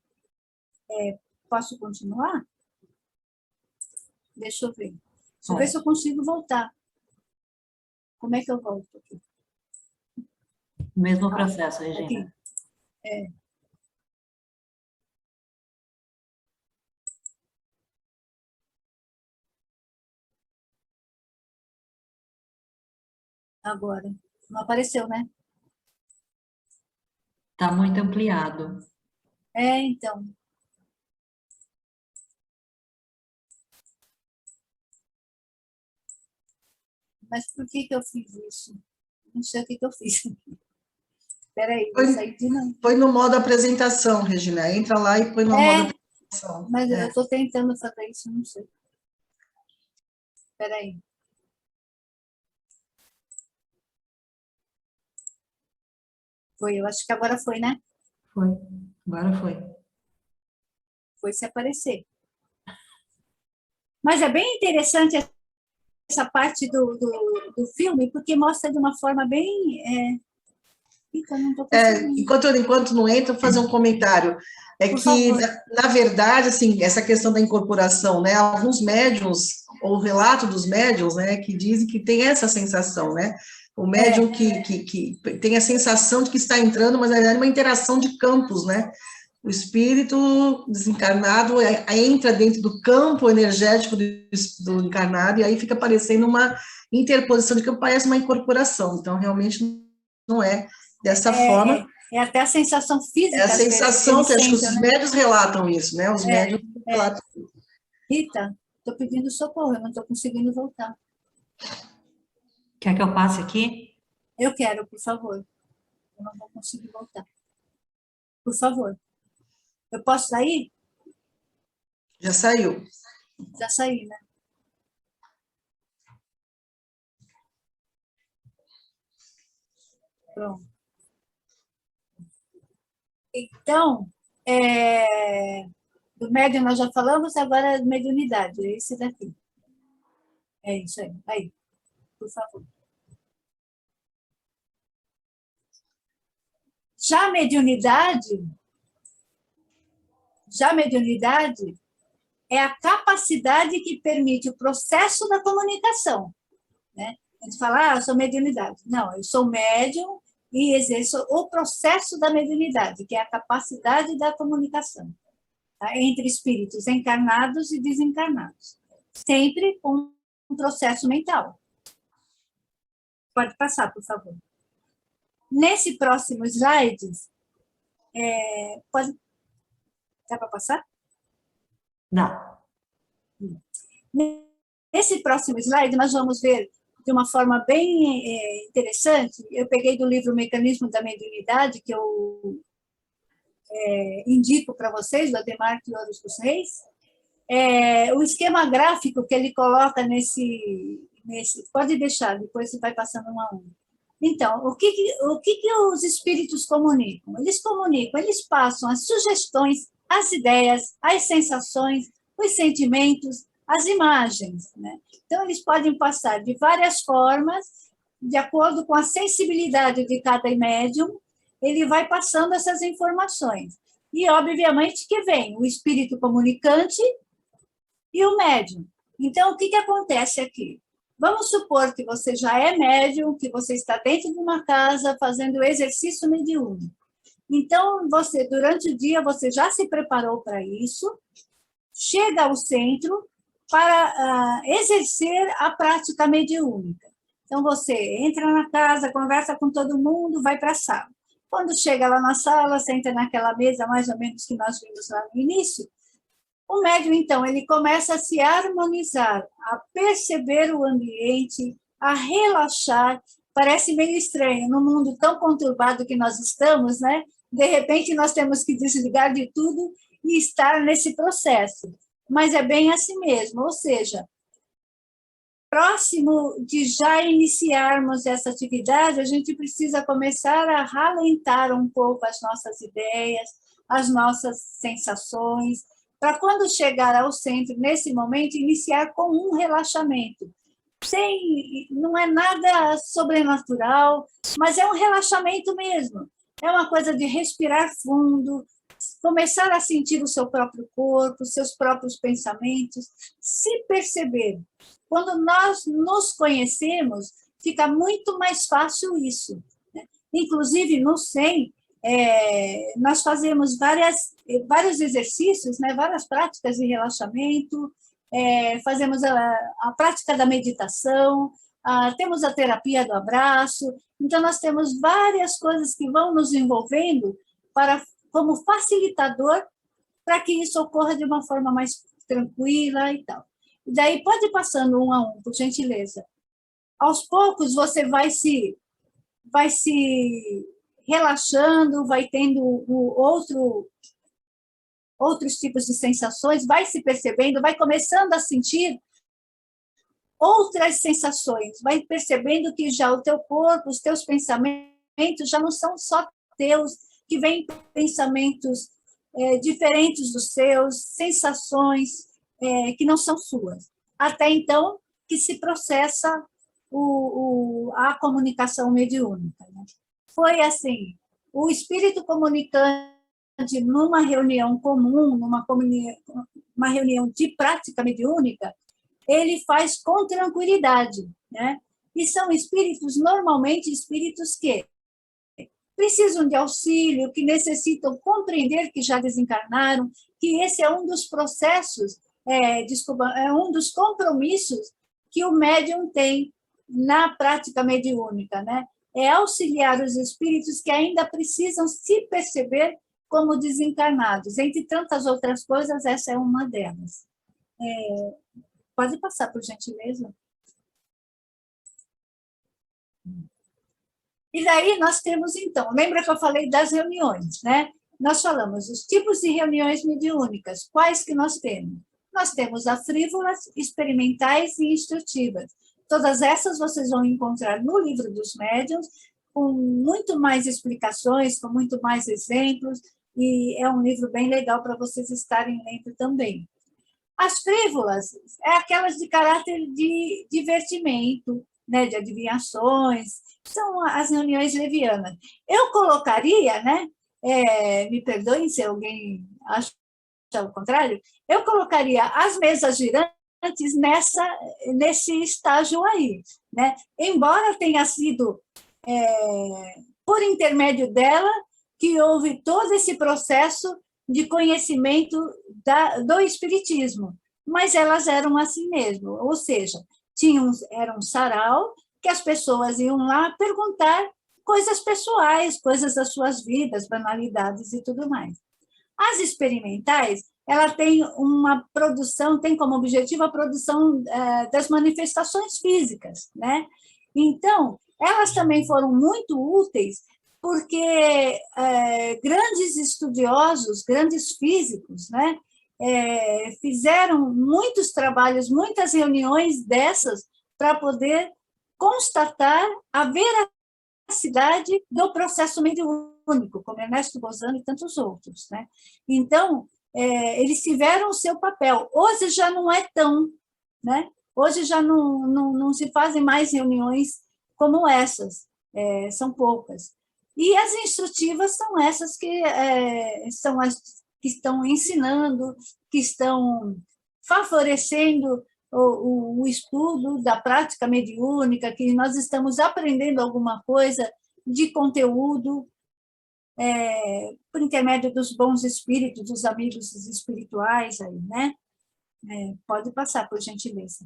Posso continuar? Deixa eu ver. Deixa eu ver se eu consigo voltar. Como é que eu volto aqui? Mesmo processo, Regina. Aqui. Agora. Não apareceu, né? Está muito ampliado. Então. Mas por que eu fiz isso? Não sei o que eu fiz. Espera aí, vou sair de novo. Põe no modo apresentação, Regina. Entra lá e põe no modo apresentação. Mas eu estou tentando fazer isso, não sei. Espera aí. Foi, eu acho que agora foi, né? Foi. Agora foi. Foi se aparecer. Mas é bem interessante essa parte do filme, porque mostra de uma forma bem... Então, não tô enquanto não entra, vou fazer um comentário. É Por que, favor. na verdade, assim, essa questão da incorporação, né? Alguns médiums, ou o relato dos médiums, né, que dizem que tem essa sensação, né? O médium que tem a sensação de que está entrando, mas na verdade é uma interação de campos, né? O espírito desencarnado entra dentro do campo energético do encarnado, e aí fica parecendo uma interposição de campo, parece uma incorporação. Então, realmente, não é dessa forma. É até a sensação física. É a sensação que acho que os né? médios relatam isso, né? Os médios relatam. Rita, estou pedindo socorro, eu não estou conseguindo voltar. Quer que eu passe aqui? Eu quero, por favor. Eu não vou conseguir voltar. Por favor. Eu posso sair? Já saiu. Já saí, né? Pronto. Então, do médium nós já falamos, agora é mediunidade, é esse daqui. É isso aí. Aí, por favor. Já a mediunidade é a capacidade que permite o processo da comunicação. Né? A gente fala, eu sou mediunidade. Não, eu sou médium e exerço o processo da mediunidade, que é a capacidade da comunicação, tá? Entre espíritos encarnados e desencarnados. Sempre com um processo mental. Pode passar, por favor. Nesse próximo slide, dá para passar? Dá. Nesse próximo slide, nós vamos ver de uma forma bem interessante. Eu peguei do livro Mecanismo da Mediunidade, que eu indico para vocês, do Ademar Quiouros dos Reis. O esquema gráfico que ele coloca nesse... Pode deixar, depois você vai passando um a um. Então, o que os espíritos comunicam? Eles passam as sugestões, as ideias, as sensações, os sentimentos, as imagens, né? Então, eles podem passar de várias formas, de acordo com a sensibilidade de cada médium, ele vai passando essas informações. E, obviamente, que vem o espírito comunicante e o médium. Então, o que acontece aqui? Vamos supor que você já é médium, que você está dentro de uma casa fazendo exercício mediúnico. Então, você, durante o dia, você já se preparou para isso, chega ao centro para exercer a prática mediúnica. Então, você entra na casa, conversa com todo mundo, vai para a sala. Quando chega lá na sala, senta naquela mesa, mais ou menos que nós vimos lá no início, o médium, então, ele começa a se harmonizar, a perceber o ambiente, a relaxar. Parece meio estranho, num mundo tão conturbado que nós estamos, né? De repente, nós temos que desligar de tudo e estar nesse processo. Mas é bem assim mesmo, ou seja, próximo de já iniciarmos essa atividade, a gente precisa começar a ralentar um pouco as nossas ideias, as nossas sensações, para quando chegar ao centro, nesse momento, iniciar com um relaxamento. Não é nada sobrenatural, mas é um relaxamento mesmo. É uma coisa de respirar fundo, começar a sentir o seu próprio corpo, os seus próprios pensamentos, se perceber. Quando nós nos conhecemos, fica muito mais fácil isso, né? Inclusive, no SEM, nós fazemos vários exercícios, né, várias práticas de relaxamento, fazemos a prática da meditação, temos a terapia do abraço, então nós temos várias coisas que vão nos envolvendo como facilitador para que isso ocorra de uma forma mais tranquila e tal. E daí pode ir passando um a um, por gentileza. Aos poucos você vai se relaxando, vai tendo outros tipos de sensações, vai se percebendo, vai começando a sentir outras sensações, vai percebendo que já o teu corpo, os teus pensamentos já não são só teus, que vêm pensamentos diferentes dos seus, sensações que não são suas. Até então, que se processa a comunicação mediúnica. Né? Foi assim, o espírito comunicante, numa reunião comum, uma reunião de prática mediúnica, ele faz com tranquilidade, né? E são espíritos, normalmente, espíritos que precisam de auxílio, que necessitam compreender que já desencarnaram, que esse é um dos processos, é um dos compromissos que o médium tem na prática mediúnica, né? É auxiliar os espíritos que ainda precisam se perceber como desencarnados. Entre tantas outras coisas, essa é uma delas. Pode passar, por gentileza. E daí nós temos, então, lembra que eu falei das reuniões, né? Nós falamos os tipos de reuniões mediúnicas. Quais que nós temos? Nós temos a frívolas, experimentais e instrutivas. Todas essas vocês vão encontrar no livro dos médiuns, com muito mais explicações, com muito mais exemplos, e é um livro bem legal para vocês estarem lendo também. As frívolas é aquelas de caráter de divertimento, né, de adivinhações, são as reuniões levianas. Eu colocaria, né, me perdoem se alguém acha o contrário, eu colocaria as mesas girantes nesse estágio aí, né? Embora tenha sido por intermédio dela que houve todo esse processo de conhecimento do espiritismo, mas elas eram assim mesmo, ou seja, era um sarau que as pessoas iam lá perguntar coisas pessoais, coisas das suas vidas, banalidades e tudo mais. As experimentais, ela tem uma produção, tem como objetivo a produção das manifestações físicas, né? Então, elas também foram muito úteis porque grandes estudiosos, grandes físicos, né, fizeram muitos trabalhos, muitas reuniões dessas para poder constatar a veracidade do processo mediúnico, como Ernesto Bozano e tantos outros, né? Então, eles tiveram o seu papel. Hoje já não é tão, né? Hoje já não se fazem mais reuniões como essas, são poucas. E as instrutivas são essas que são as que estão ensinando, que estão favorecendo o estudo da prática mediúnica, que nós estamos aprendendo alguma coisa de conteúdo por intermédio dos bons espíritos, dos amigos espirituais, aí, né? Pode passar, por gentileza.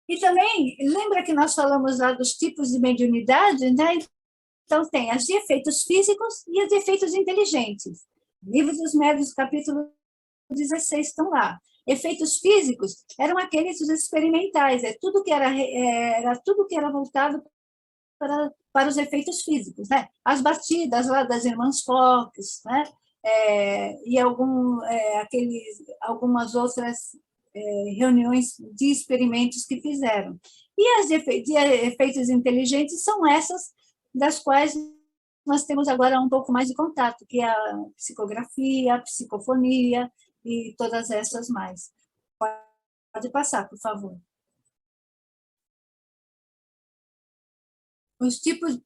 E também, lembra que nós falamos lá dos tipos de mediunidade, né? Então, tem as de efeitos físicos e as de efeitos inteligentes. Livro dos Médiuns, capítulo 16, estão lá. Efeitos físicos eram aqueles experimentais, tudo que era voltado para os efeitos físicos, né? As batidas lá das irmãs Fox, né? E algumas outras reuniões de experimentos que fizeram. E as de efeitos inteligentes são essas das quais nós temos agora um pouco mais de contato, que é a psicografia, a psicofonia e todas essas mais. Pode passar, por favor. Os tipos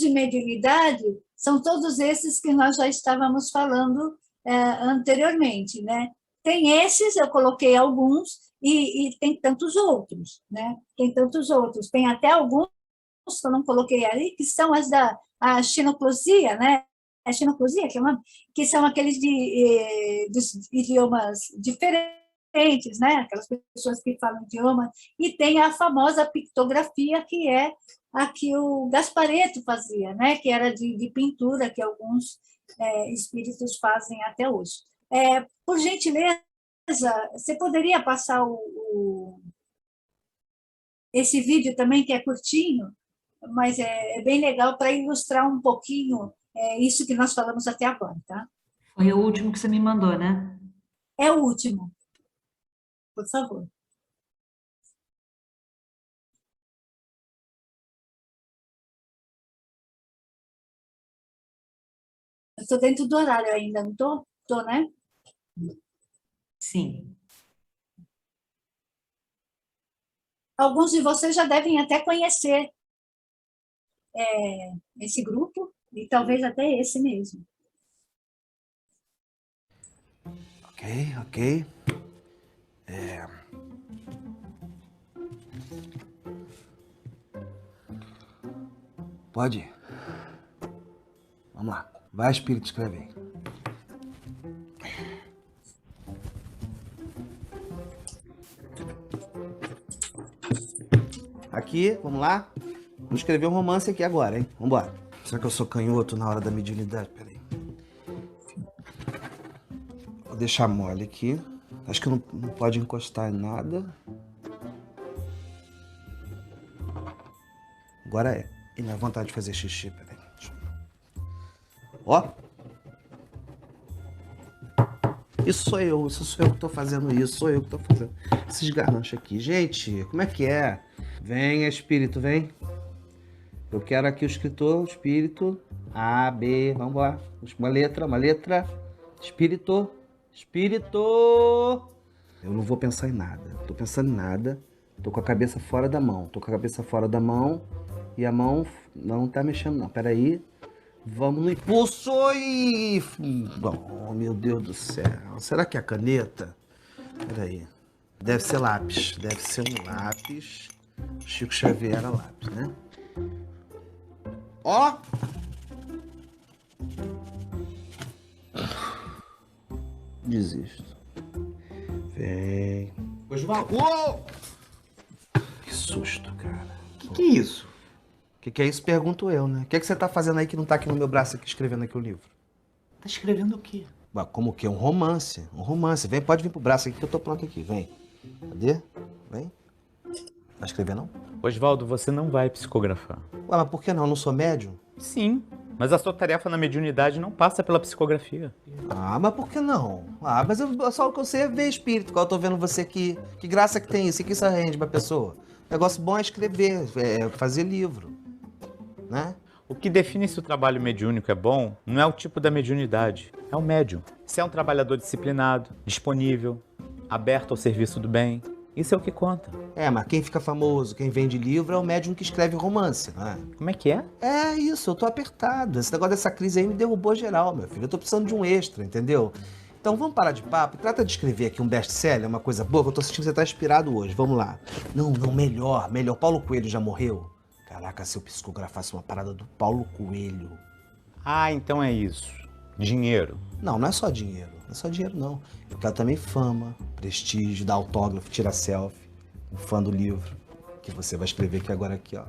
de mediunidade são todos esses que nós já estávamos falando anteriormente, né? Tem esses, eu coloquei alguns, e tem tantos outros, né? Tem tantos outros. Tem até alguns que eu não coloquei ali, que são as da xenoclosia, né? A xenoclosia, que são aqueles dos idiomas diferentes, né? Aquelas pessoas que falam idioma, e tem a famosa pictografia, que é a que o Gasparetto fazia, né? Que era de pintura, que alguns espíritos fazem até hoje. Por gentileza, você poderia passar esse vídeo também, que é curtinho, mas é bem legal para ilustrar um pouquinho É isso que nós falamos até agora, tá? Foi o último que você me mandou, né? É o último, por favor. Eu estou dentro do horário ainda, não estou? Estou, né? Sim. Alguns de vocês já devem até conhecer esse grupo, e talvez até esse mesmo. Ok. Pode ir. Vamos lá. Vai, espírito, escreve aí. Aqui, vamos lá. Vamos escrever um romance aqui agora, hein? Vambora. Será que eu sou canhoto na hora da mediunidade? Peraí. Vou deixar mole aqui. Acho que não pode encostar em nada. Agora é. E na vontade de fazer xixi, peraí. Ó. Isso sou eu que tô fazendo isso, sou eu que tô fazendo esses garranchos aqui. Gente, como é que é? Vem, espírito, vem. Eu quero aqui o escritor, espírito. A, B, vamos lá. Uma letra. Espírito. Eu não vou pensar em nada. Tô pensando em nada. Tô com a cabeça fora da mão. E a mão não tá mexendo, não. Peraí. Vamos no impulso e... Oh, meu Deus do céu. Será que é a caneta? Peraí. Deve ser lápis. Deve ser um lápis. Chico Xavier era lápis, né? Ó! Desisto. Vem. Osvaldo. Uou! Que susto, cara. Que é isso? O que é isso? Pergunto eu, né? O que você tá fazendo aí que não tá aqui no meu braço, aqui, escrevendo aqui o livro? Tá escrevendo o quê? Ué, como que? Um romance. Vem, pode vir pro braço aqui que eu tô pronto aqui. Vem. Cadê? Vem. Vai escrever, não? Osvaldo, você não vai psicografar. Ué, mas por que não? Eu não sou médium? Sim, mas a sua tarefa na mediunidade não passa pela psicografia. Ah, mas por que não? Ah, mas só o que eu sei é ver espírito. Qual eu tô vendo você aqui. Que graça que tem isso? O que isso rende pra pessoa? Negócio bom é escrever, é fazer livro. Né? O que define se o trabalho mediúnico é bom não é o tipo da mediunidade, é o médium. Se é um trabalhador disciplinado, disponível, aberto ao serviço do bem, isso é o que conta. É, mas quem fica famoso, quem vende livro é o médium que escreve romance, não é? Como é que é? É isso, eu tô apertado. Esse negócio dessa crise aí me derrubou geral, meu filho. Eu tô precisando de um extra, entendeu? Então vamos parar de papo e trata de escrever aqui um best-seller, uma coisa boa, que eu tô sentindo que você tá inspirado hoje. Vamos lá. Não, melhor. Paulo Coelho já morreu? Caraca, se eu psicografasse uma parada do Paulo Coelho. Ah, então é isso. Dinheiro. Não é só dinheiro. Não é só dinheiro, não. Eu quero também fama, prestígio, dar autógrafo, tirar selfie. Um fã do livro que você vai escrever aqui agora aqui, ó.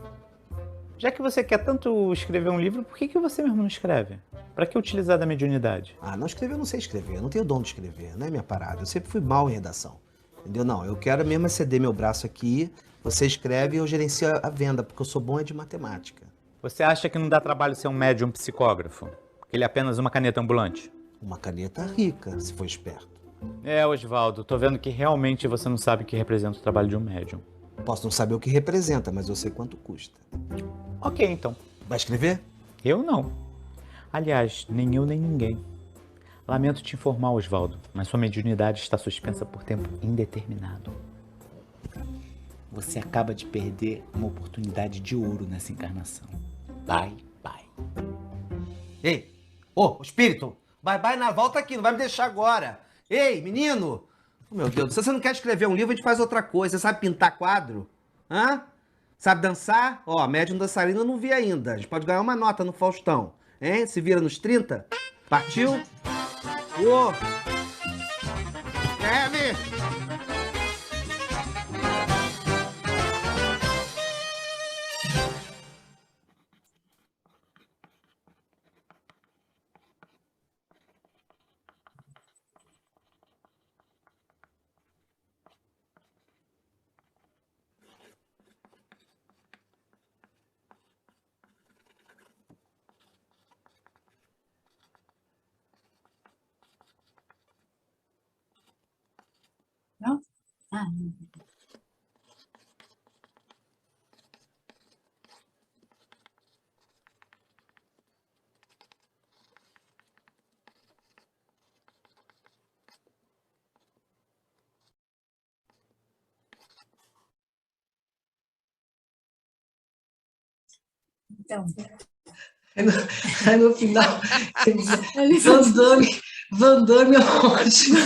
Já que você quer tanto escrever um livro, por que você mesmo não escreve? Pra que utilizar da mediunidade? Ah, não escrever, eu não sei escrever. Eu não tenho dom de escrever, não é minha parada. Eu sempre fui mal em redação. Entendeu? Não, eu quero mesmo ceder meu braço aqui. Você escreve e eu gerencio a venda, porque eu sou bom de matemática. Você acha que não dá trabalho ser um médium psicógrafo? Que ele é apenas uma caneta ambulante? Uma caneta rica, se for esperto. É, Osvaldo, tô vendo que realmente você não sabe o que representa o trabalho de um médium. Posso não saber o que representa, mas eu sei quanto custa. Ok, então. Vai escrever? Eu não. Aliás, nem eu nem ninguém. Lamento te informar, Osvaldo, mas sua mediunidade está suspensa por tempo indeterminado. Você acaba de perder uma oportunidade de ouro nessa encarnação. Bye, bye. Ei, espírito, bye na volta aqui, não vai me deixar agora. Ei, menino! Oh, meu Deus, se você não quer escrever um livro, a gente faz outra coisa. Você sabe pintar quadro? Hã? Sabe dançar? Ó, médium dançarino eu não vi ainda. A gente pode ganhar uma nota no Faustão. Hein? Se vira nos 30? Partiu? Escreve! Ah, então, Aí no final, ele dizia, Van Damme é ótimo.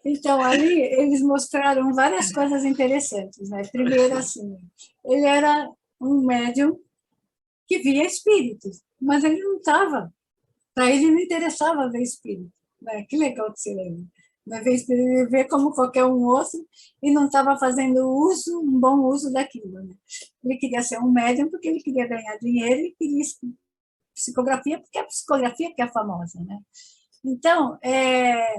então, ali eles mostraram várias coisas interessantes, né? Primeiro, assim, ele era um médium que via espíritos, mas ele não estava, para ele não interessava ver espírito, né? Que legal que você lembra. Não é ver espírito, ele vê como qualquer um outro e não estava fazendo um bom uso daquilo, né? Ele queria ser um médium porque ele queria ganhar dinheiro e queria psicografia, porque é a psicografia que é famosa, né? Então, é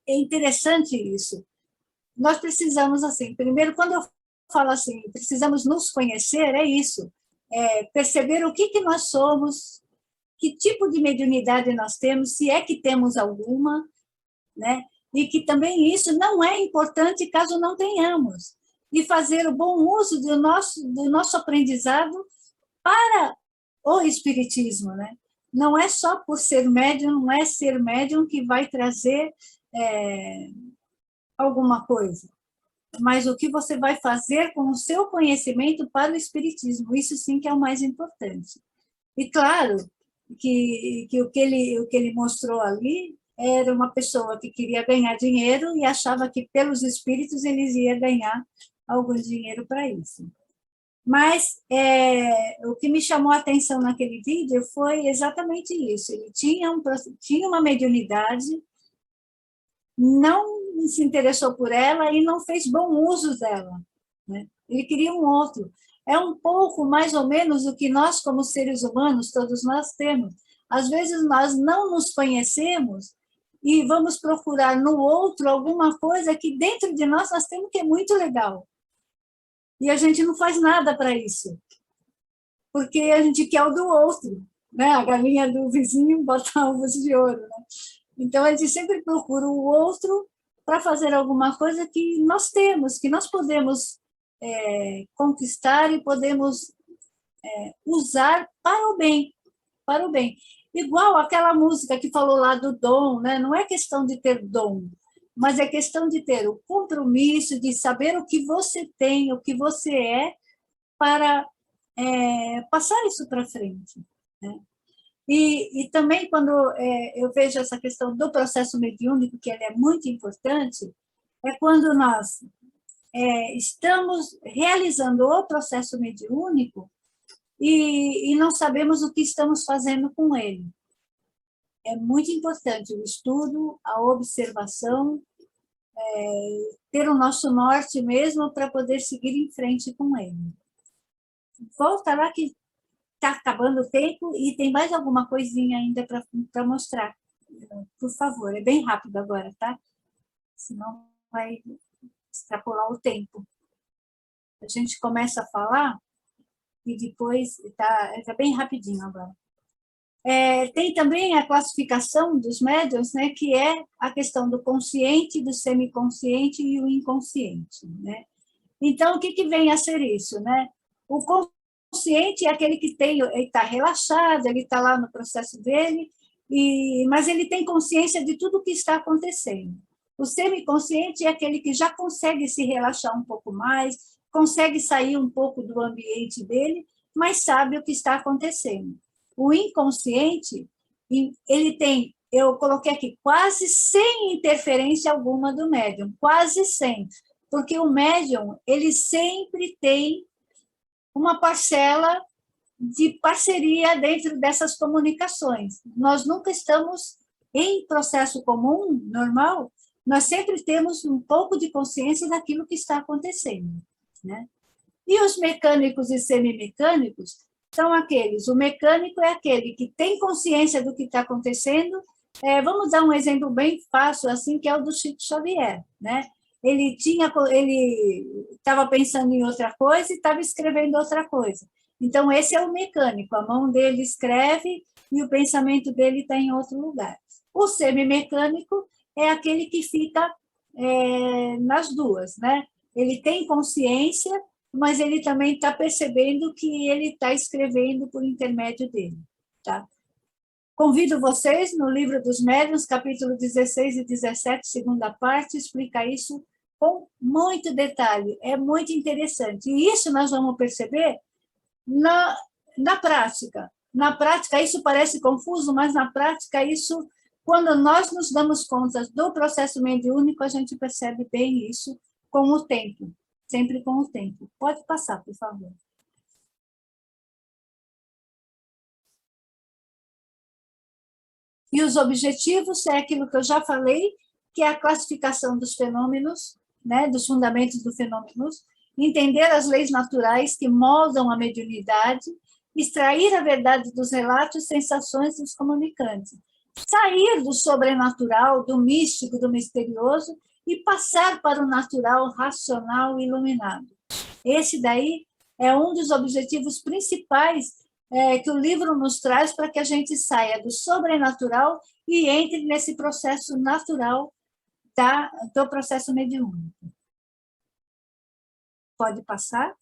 interessante isso. Nós precisamos, assim, primeiro, quando eu falo assim, precisamos nos conhecer, é isso, perceber o que nós somos, que tipo de mediunidade nós temos, se é que temos alguma, né? E que também isso não é importante caso não tenhamos, e fazer o bom uso do nosso aprendizado para o espiritismo, né? Não é só por ser médium, não é ser médium que vai trazer alguma coisa, mas o que você vai fazer com o seu conhecimento para o espiritismo, isso sim que é o mais importante. E claro que o que ele mostrou ali era uma pessoa que queria ganhar dinheiro e achava que pelos espíritos eles iam ganhar algum dinheiro para isso. Mas o que me chamou a atenção naquele vídeo foi exatamente isso. Ele tinha uma mediunidade, não se interessou por ela e não fez bom uso dela, né? Ele queria um outro. É um pouco, mais ou menos, o que nós, como seres humanos, todos nós temos. Às vezes, nós não nos conhecemos e vamos procurar no outro alguma coisa que dentro de nós temos que é muito legal. E a gente não faz nada para isso, porque a gente quer o do outro, né? A galinha do vizinho bota ovos de ouro, né? Então, a gente sempre procura o outro para fazer alguma coisa que nós temos, que nós podemos conquistar e podemos usar para o bem, para o bem. Igual aquela música que falou lá do dom, né? Não é questão de ter dom, mas é questão de ter o compromisso, de saber o que você tem, o que você é, para passar isso para frente, né? E também, quando eu vejo essa questão do processo mediúnico, que ele é muito importante, é quando nós estamos realizando o processo mediúnico e não sabemos o que estamos fazendo com ele. É muito importante o estudo, a observação, ter o nosso norte mesmo para poder seguir em frente com ele. Volta lá que está acabando o tempo e tem mais alguma coisinha ainda para mostrar. Por favor, é bem rápido agora, tá? Senão vai extrapolar o tempo. A gente começa a falar e depois tá bem rapidinho agora. Tem também a classificação dos médiuns, né, que é a questão do consciente, do semiconsciente e o inconsciente, né? Então, o que vem a ser isso, né? O consciente é aquele que ele está relaxado, ele está lá no processo dele, mas ele tem consciência de tudo o que está acontecendo. O semiconsciente é aquele que já consegue se relaxar um pouco mais, consegue sair um pouco do ambiente dele, mas sabe o que está acontecendo. O inconsciente, ele tem, eu coloquei aqui, quase sem interferência alguma do médium, quase sem, porque o médium, ele sempre tem uma parcela de parceria dentro dessas comunicações. Nós nunca estamos em processo comum, normal, nós sempre temos um pouco de consciência daquilo que está acontecendo, né? E os mecânicos e semimecânicos são aqueles, o mecânico é aquele que tem consciência do que está acontecendo. Vamos dar um exemplo bem fácil, assim, que é o do Chico Xavier, né? Ele estava pensando em outra coisa e estava escrevendo outra coisa. Então, esse é o mecânico, a mão dele escreve e o pensamento dele está em outro lugar. O semimecânico é aquele que fica nas duas, né? Ele tem consciência, mas ele também está percebendo que ele está escrevendo por intermédio dele, tá? Convido vocês, no Livro dos Médiuns, capítulo 16 e 17, segunda parte, explica isso com muito detalhe, é muito interessante. E isso nós vamos perceber na prática. Na prática, isso parece confuso, mas na prática, isso, quando nós nos damos conta do processo mediúnico, a gente percebe bem isso com o tempo, sempre com o tempo. Pode passar, por favor. E os objetivos é aquilo que eu já falei, que é a classificação dos fenômenos, né, dos fundamentos dos fenômenos, entender as leis naturais que moldam a mediunidade, extrair a verdade dos relatos e sensações dos comunicantes, sair do sobrenatural, do místico, do misterioso e passar para o natural, racional e iluminado. Esse daí é um dos objetivos principais que o livro nos traz para que a gente saia do sobrenatural e entre nesse processo natural do processo mediúnico. Pode passar?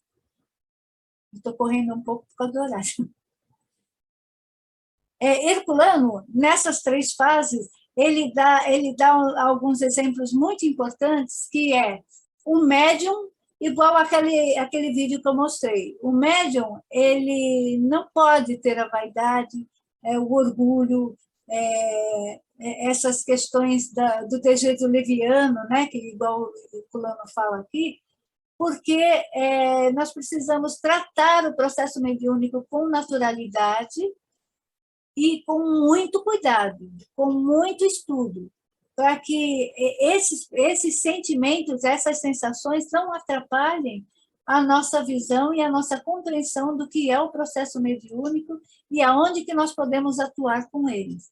Estou correndo um pouco por causa do horário. Herculano, nessas 3 fases, ele dá alguns exemplos muito importantes, que é o médium, igual aquele vídeo que eu mostrei. O médium, ele não pode ter a vaidade, o orgulho, essas questões do desejo leviano, né, que igual o Herculano fala aqui, porque nós precisamos tratar o processo mediúnico com naturalidade e com muito cuidado, com muito estudo, para que esses sentimentos, essas sensações não atrapalhem a nossa visão e a nossa compreensão do que é o processo mediúnico e aonde que nós podemos atuar com eles.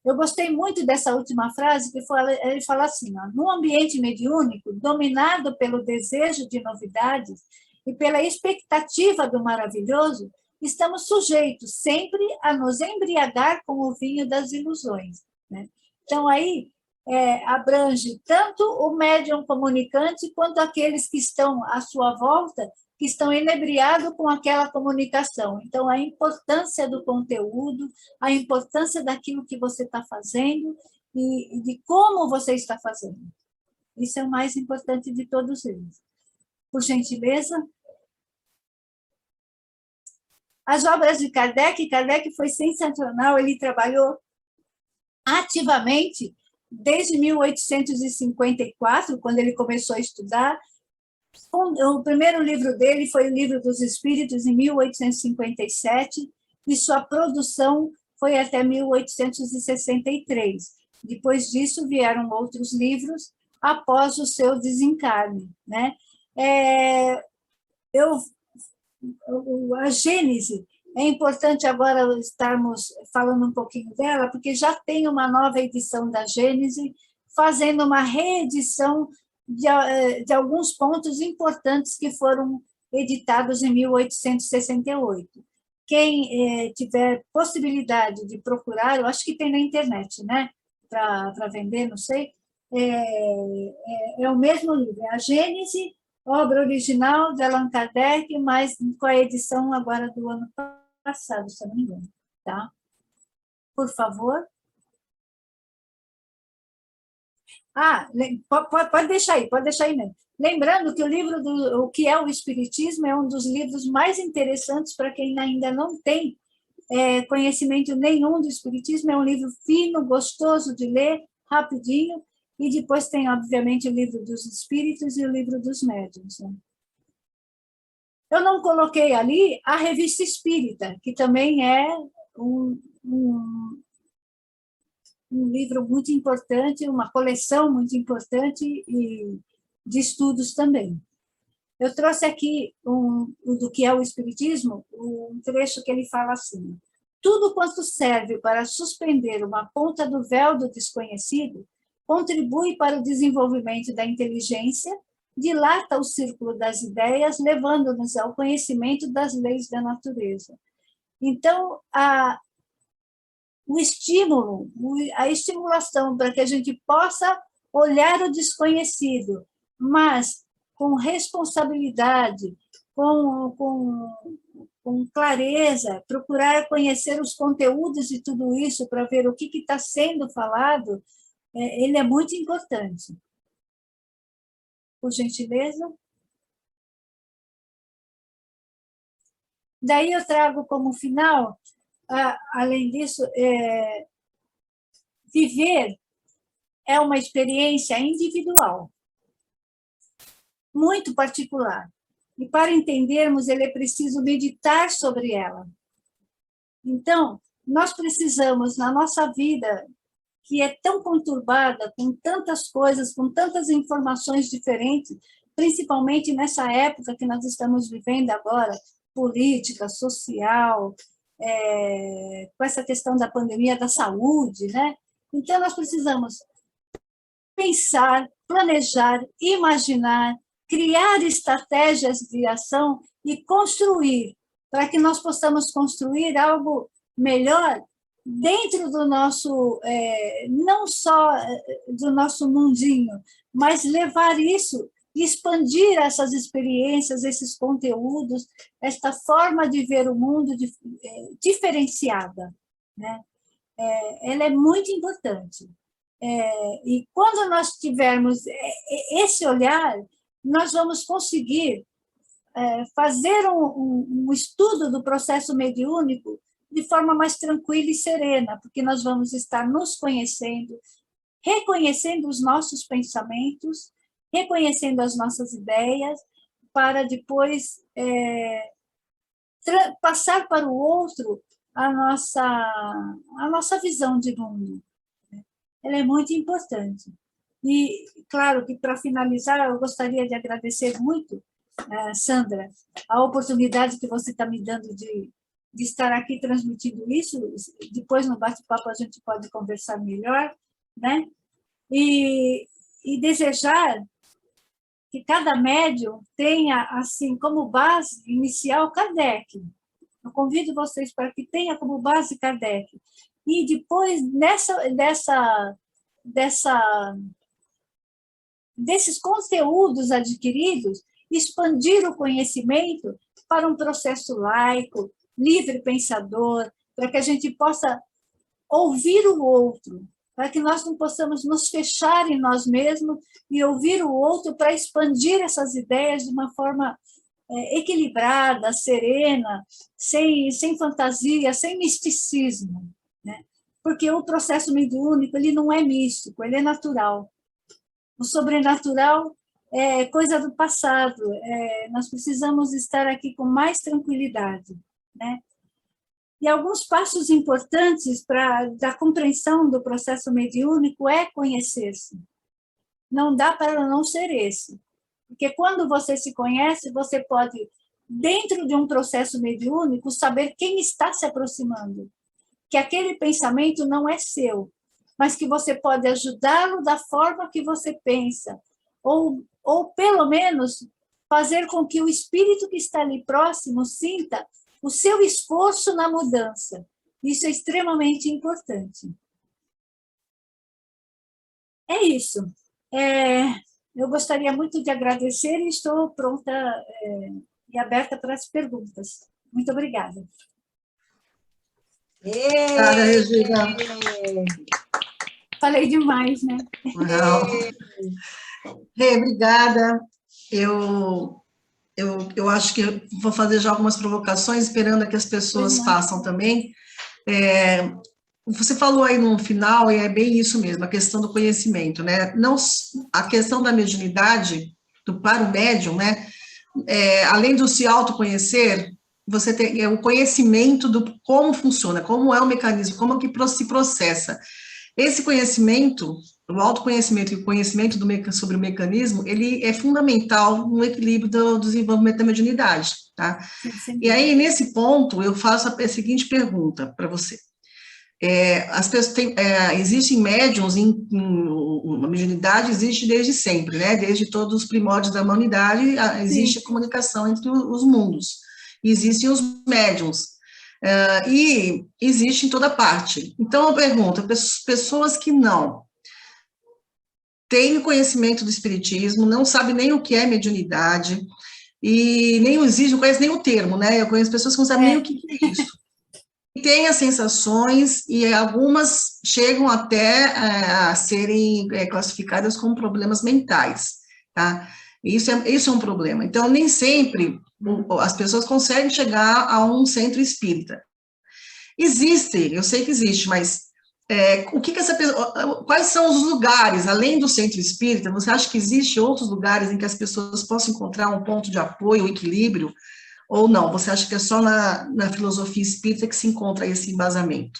Eu gostei muito dessa última frase, que ele fala assim, ó, no ambiente mediúnico, dominado pelo desejo de novidades e pela expectativa do maravilhoso, estamos sujeitos sempre a nos embriagar com o vinho das ilusões, né? Então, aí abrange tanto o médium comunicante quanto aqueles que estão à sua volta, que estão inebriados com aquela comunicação. Então, a importância do conteúdo, a importância daquilo que você está fazendo e de como você está fazendo. Isso é o mais importante de todos eles. Por gentileza. As obras de Kardec foi sensacional, ele trabalhou ativamente desde 1854, quando ele começou a estudar. O primeiro livro dele foi o Livro dos Espíritos, em 1857, e sua produção foi até 1863. Depois disso, vieram outros livros após o seu desencarne, né? A Gênese, é importante agora estarmos falando um pouquinho dela, porque já tem uma nova edição da Gênese, fazendo uma reedição de alguns pontos importantes que foram editados em 1868. Quem tiver possibilidade de procurar, eu acho que tem na internet, né? Para vender, não sei, é o mesmo livro, é a Gênese, obra original de Allan Kardec, mas com a edição agora do ano passado, se eu não me engano. Tá? Por favor. Pode deixar aí mesmo. Lembrando que o livro O que é o Espiritismo é um dos livros mais interessantes para quem ainda não tem conhecimento nenhum do Espiritismo. É um livro fino, gostoso de ler, rapidinho, e depois tem, obviamente, o Livro dos Espíritos e o Livro dos Médiuns. Né? Eu não coloquei ali a Revista Espírita, que também é um livro muito importante, uma coleção muito importante e de estudos também. Eu trouxe aqui do que é o Espiritismo, um trecho que ele fala assim: tudo quanto serve para suspender uma ponta do véu do desconhecido contribui para o desenvolvimento da inteligência, dilata o círculo das ideias, levando-nos ao conhecimento das leis da natureza. Então, o estímulo, a estimulação para que a gente possa olhar o desconhecido, mas com responsabilidade, com clareza, procurar conhecer os conteúdos de tudo isso para ver o que está sendo falado, ele é muito importante. Por gentileza. Daí eu trago como final, além disso, viver é uma experiência individual, muito particular. E para entendermos, ele é preciso meditar sobre ela. Então, nós precisamos, na nossa vida, que é tão conturbada, com tantas coisas, com tantas informações diferentes, principalmente nessa época que nós estamos vivendo agora, política, social, com essa questão da pandemia da saúde, né? Então, nós precisamos pensar, planejar, imaginar, criar estratégias de ação e construir, para que nós possamos construir algo melhor dentro do nosso, não só do nosso mundinho, mas levar isso, expandir essas experiências, esses conteúdos, esta forma de ver o mundo diferenciada, né? Ela é muito importante. E quando nós tivermos esse olhar, nós vamos conseguir fazer um estudo do processo mediúnico de forma mais tranquila e serena, porque nós vamos estar nos conhecendo, reconhecendo os nossos pensamentos, reconhecendo as nossas ideias, para depois passar para o outro a nossa visão de mundo. Ela é muito importante. E, claro, que para finalizar, eu gostaria de agradecer muito, Sandra, a oportunidade que você está me dando de estar aqui transmitindo isso. Depois, no bate-papo, a gente pode conversar melhor, né? E desejar que cada médium tenha, assim, como base inicial, Kardec. Eu convido vocês para que tenha como base Kardec. E depois, desses conteúdos adquiridos, expandir o conhecimento para um processo laico, livre pensador, para que a gente possa ouvir o outro, para que nós não possamos nos fechar em nós mesmos e ouvir o outro para expandir essas ideias de uma forma equilibrada, serena, sem fantasia, sem misticismo, né? Porque o processo mediúnico, ele não é místico, ele é natural. O sobrenatural é coisa do passado, nós precisamos estar aqui com mais tranquilidade, né? E alguns passos importantes da compreensão do processo mediúnico é conhecer-se. Não dá para não ser esse. Porque quando você se conhece, você pode, dentro de um processo mediúnico, saber quem está se aproximando. Que aquele pensamento não é seu, mas que você pode ajudá-lo da forma que você pensa. Ou pelo menos, fazer com que o espírito que está ali próximo sinta o seu esforço na mudança. Isso é extremamente importante. É isso. Eu gostaria muito de agradecer e estou pronta e aberta para as perguntas. Muito obrigada. Obrigada, Regina. Falei demais, né? Obrigada. Eu acho que eu vou fazer já algumas provocações, esperando que as pessoas façam também. Você falou aí no final, e é bem isso mesmo, a questão do conhecimento, né? Não, a questão da mediunidade, para o médium, né? Além de se autoconhecer, você tem o conhecimento do como funciona, como é o mecanismo, como que se processa. Esse conhecimento, o autoconhecimento e o conhecimento sobre o mecanismo, ele é fundamental no equilíbrio do desenvolvimento da mediunidade, tá? E aí, nesse ponto, eu faço a seguinte pergunta para você. As pessoas existem médiums, a mediunidade existe desde sempre, né? Desde todos os primórdios da humanidade, existe a comunicação entre os mundos. Existem os médiums. E existe em toda parte. Então, eu pergunto, pessoas que não têm conhecimento do espiritismo, não sabem nem o que é mediunidade, e nem existe, não conhece nem o termo, né? Eu conheço pessoas que não sabem nem o que é isso. Tem as sensações, e algumas chegam até a serem classificadas como problemas mentais, tá? Isso é um problema. Então, nem sempre as pessoas conseguem chegar a um centro espírita. Existe, eu sei que existe, mas quais são os lugares, além do centro espírita, você acha que existe outros lugares em que as pessoas possam encontrar um ponto de apoio, um equilíbrio, ou não? Você acha que é só na filosofia espírita que se encontra esse embasamento?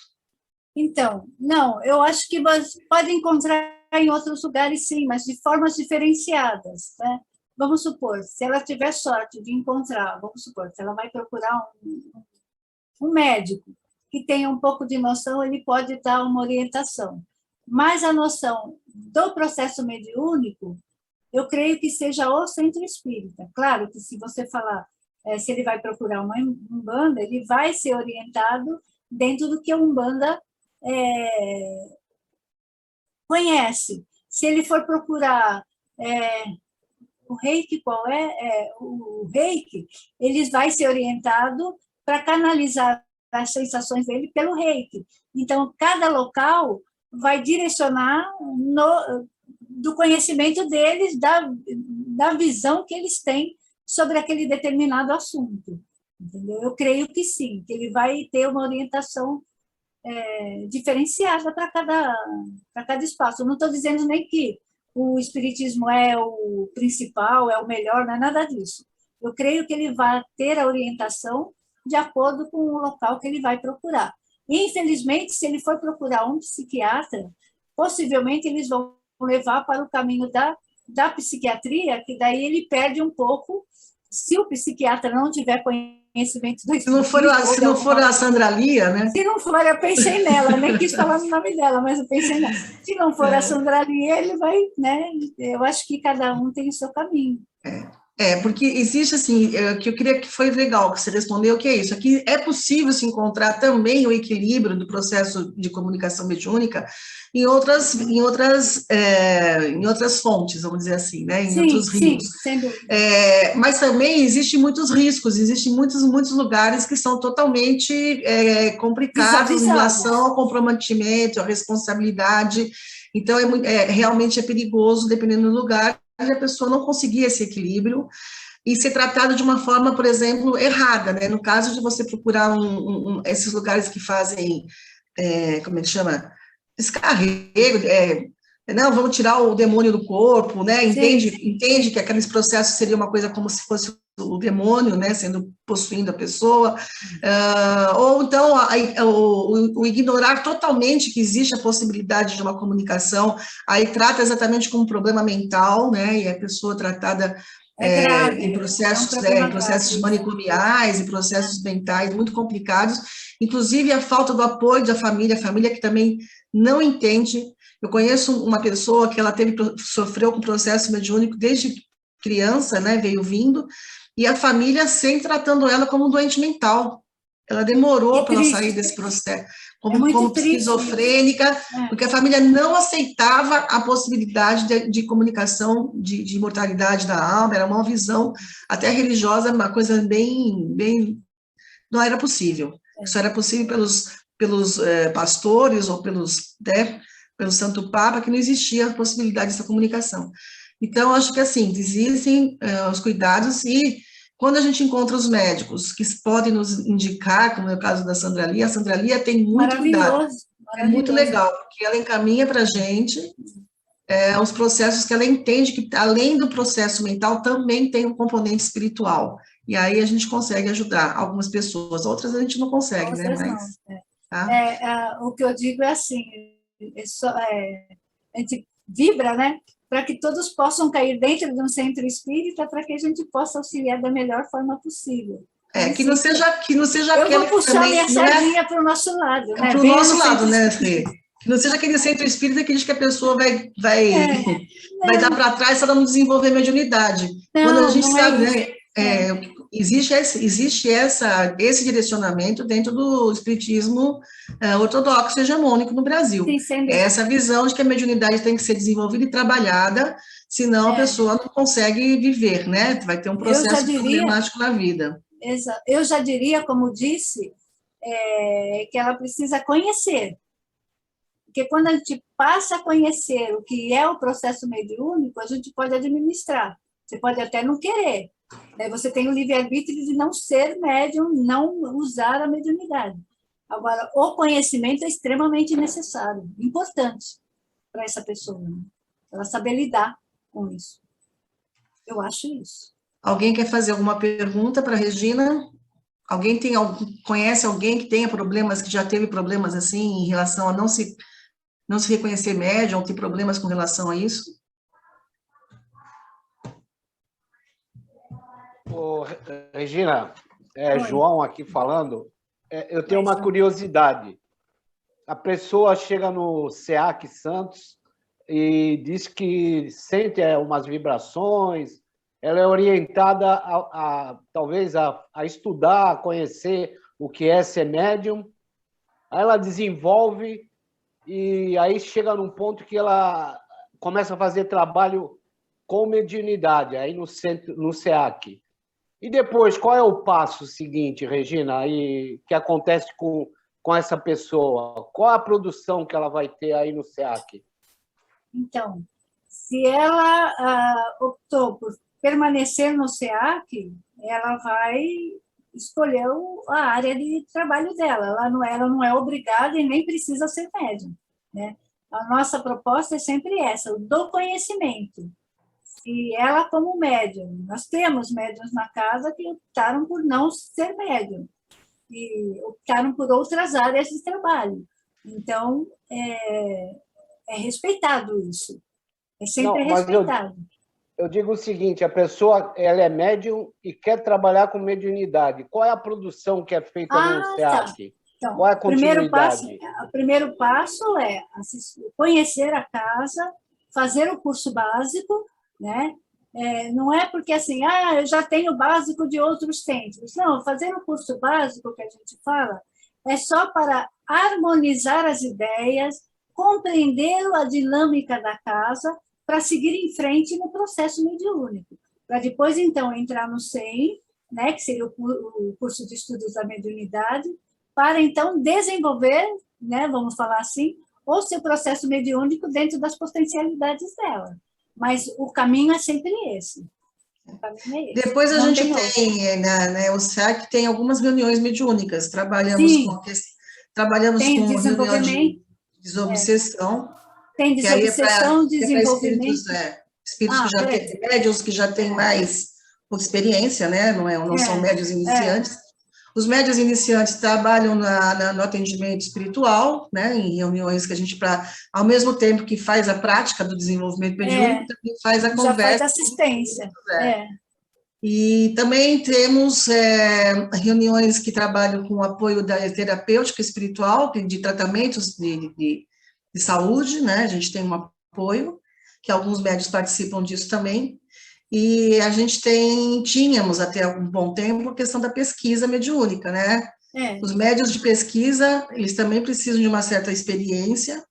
Então, não, eu acho que você pode encontrar em outros lugares, sim, mas de formas diferenciadas, né? Vamos supor, se ela tiver sorte de encontrar, vamos supor, se ela vai procurar um médico que tenha um pouco de noção, ele pode dar uma orientação. Mas a noção do processo mediúnico, eu creio que seja o centro espírita. Claro que se você falar, se ele vai procurar uma umbanda, ele vai ser orientado dentro do que a umbanda conhece. Se ele for procurar o reiki, qual o reiki, ele vai ser orientado para canalizar as sensações dele pelo reiki. Então, cada local vai direcionar do conhecimento deles, da visão que eles têm sobre aquele determinado assunto. Entendeu? Eu creio que sim, que ele vai ter uma orientação diferenciada para cada espaço. Eu não estou dizendo nem que o espiritismo é o principal, é o melhor, não é nada disso. Eu creio que ele vai ter a orientação de acordo com o local que ele vai procurar. E, infelizmente, se ele for procurar um psiquiatra, possivelmente eles vão levar para o caminho da psiquiatria, que daí ele perde um pouco, se o psiquiatra não tiver conhecimento do espiritismo. Se não for a Sandra Lia, né? Se não for, eu pensei nela, nem quis falar o nome dela, mas eu pensei nela. Se não for a Sandra Lia, ele vai, né? Eu acho que cada um tem o seu caminho. Porque existe, assim, que eu queria que foi legal que você respondeu, que é isso, aqui é possível se encontrar também o equilíbrio do processo de comunicação mediúnica em outras fontes, vamos dizer assim, né, em outros rios. Sem dúvida. Mas também existem muitos riscos, existem muitos lugares que são totalmente complicados em relação ao comprometimento, à responsabilidade, então realmente é perigoso, dependendo do lugar, a pessoa não conseguir esse equilíbrio e ser tratada de uma forma, por exemplo, errada, né? No caso de você procurar esses lugares que fazem, como é que chama? Descarrego, não, vamos tirar o demônio do corpo, né? Entende que aqueles processos seria uma coisa como se fosse o demônio, né? Possuindo a pessoa, ou então o ignorar totalmente que existe a possibilidade de uma comunicação, aí trata exatamente como um problema mental, né? E a pessoa tratada em processos manicomiais, em processos mentais muito complicados, inclusive a falta do apoio da família, a família que também não entende. Eu conheço uma pessoa que ela sofreu com processo mediúnico desde criança, né, veio vindo, e a família sempre tratando ela como um doente mental. Ela demorou para ela sair desse processo, como esquizofrênica, porque a família não aceitava a possibilidade de comunicação, de imortalidade da alma, era uma visão até religiosa, uma coisa bem não era possível. Isso era possível pelos pastores ou pelo Santo Papa, que não existia a possibilidade dessa comunicação. Então, acho que, assim, existem os cuidados e quando a gente encontra os médicos que podem nos indicar, como é o caso da Sandra Lia, a Sandra Lia tem muito cuidado. É muito legal, porque ela encaminha para a gente os processos que ela entende que, além do processo mental, também tem um componente espiritual. E aí a gente consegue ajudar algumas pessoas, outras a gente não consegue, outras né? O que eu digo é assim, a gente vibra, né? Para que todos possam cair dentro de um centro espírita, para que a gente possa auxiliar da melhor forma possível. Que não seja eu vou puxar minha sardinha para o nosso lado. Né? Para o nosso lado, né, Fê? Que não seja aquele centro espírita que diz que a pessoa vai dar para trás se ela não desenvolver mediunidade. Quando a gente sabe, né? Existe esse direcionamento dentro do espiritismo ortodoxo hegemônico no Brasil. Sim, sem dúvida. É essa visão de que a mediunidade tem que ser desenvolvida e trabalhada, senão a pessoa não consegue viver, né? Vai ter um processo problemático na vida. Eu já diria, como disse, que ela precisa conhecer. Porque quando a gente passa a conhecer o que é o processo mediúnico, a gente pode administrar. Você pode até não querer. Você tem o livre-arbítrio de não ser médium, não usar a mediunidade. Agora, o conhecimento é extremamente necessário, importante para essa pessoa, né? Ela saber lidar com isso. Eu acho isso. Alguém quer fazer alguma pergunta para a Regina? Conhece alguém que tenha problemas, que já teve problemas assim, em relação a não se reconhecer médium, ou ter problemas com relação a isso? Ô, Regina, João aqui falando, eu tenho uma curiosidade. A pessoa chega no SEAC Santos e diz que sente umas vibrações, ela é orientada talvez a estudar, a conhecer o que é ser médium, aí ela desenvolve e aí chega num ponto que ela começa a fazer trabalho com mediunidade, aí no SEAC. E depois, qual é o passo seguinte, Regina, aí, que acontece com essa pessoa? Qual a produção que ela vai ter aí no SEAC? Então, se ela optou por permanecer no SEAC, ela vai escolher a área de trabalho dela. Ela não é obrigada e nem precisa ser médium, né? A nossa proposta é sempre essa, o do conhecimento. E ela como médium, nós temos médiums na casa que optaram por não ser médium e optaram por outras áreas de trabalho. Então, é respeitado isso, é sempre respeitado. Eu digo o seguinte, a pessoa ela é médium e quer trabalhar com mediunidade. Qual é a produção que é feita no SEAC? Tá. Então, qual é a continuidade? O primeiro passo é conhecer a casa, fazer o curso básico, né? Não é porque assim, eu já tenho o básico de outros centros. Não, fazer o curso básico que a gente fala é só para harmonizar as ideias, compreender a dinâmica da casa, para seguir em frente no processo mediúnico. Para depois, então, entrar no SEM, né, que seria o curso de estudos da mediunidade, para, então, desenvolver, né, vamos falar assim, o seu processo mediúnico dentro das potencialidades dela. Mas o caminho é sempre esse. Depois a gente tem, o SEAC tem algumas reuniões mediúnicas, trabalhamos com reunião de desobsessão. Tem desobsessão, desenvolvimento. Espíritos que já têm, médiuns que já têm mais experiência, né? Não são médiuns iniciantes. Os médiuns iniciantes trabalham no atendimento espiritual, né? Em reuniões que a gente, ao mesmo tempo que faz a prática do desenvolvimento mediúnico, também faz a conversa. Já faz assistência. E também temos reuniões que trabalham com o apoio da terapêutica espiritual, de tratamentos de saúde, né? A gente tem um apoio, que alguns médios participam disso também, e a gente tínhamos até algum bom tempo a questão da pesquisa mediúnica, né? Os médios de pesquisa, eles também precisam de uma certa experiência.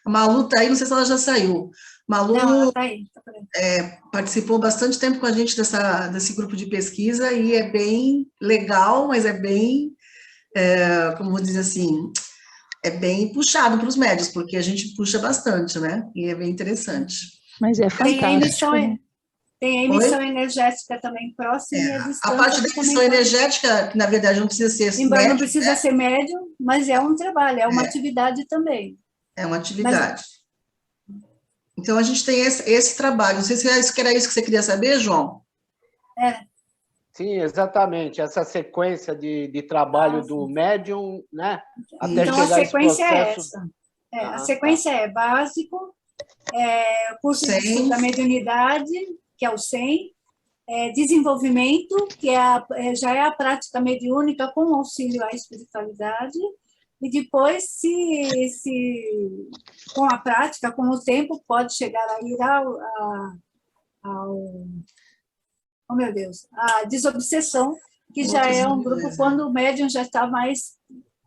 A Malu está aí, não sei se ela já saiu. Malu tá aí, tá participou bastante tempo com a gente desse grupo de pesquisa, e é bem legal, mas é bem, como vou dizer assim, é bem puxado para os médios, porque a gente puxa bastante, né? E é bem interessante. Mas é fantástico. Tem a emissão energética também próxima e a distância. A parte da emissão energética, que na verdade não precisa ser embora médium, não precisa ser médium, mas é um trabalho, é uma atividade também. É uma atividade. Então a gente tem esse trabalho. Não sei se era isso que você queria saber, João? Sim, exatamente. Essa sequência de trabalho do médium, né? Até então, a sequência é essa. A sequência é básico, curso de estudo da mediunidade, que é o SEM, desenvolvimento, que já é a prática mediúnica com auxílio à espiritualidade, e depois, com a prática, com o tempo, pode chegar a ir oh meu Deus, a desobsessão, que já é um grupo quando o médium já está mais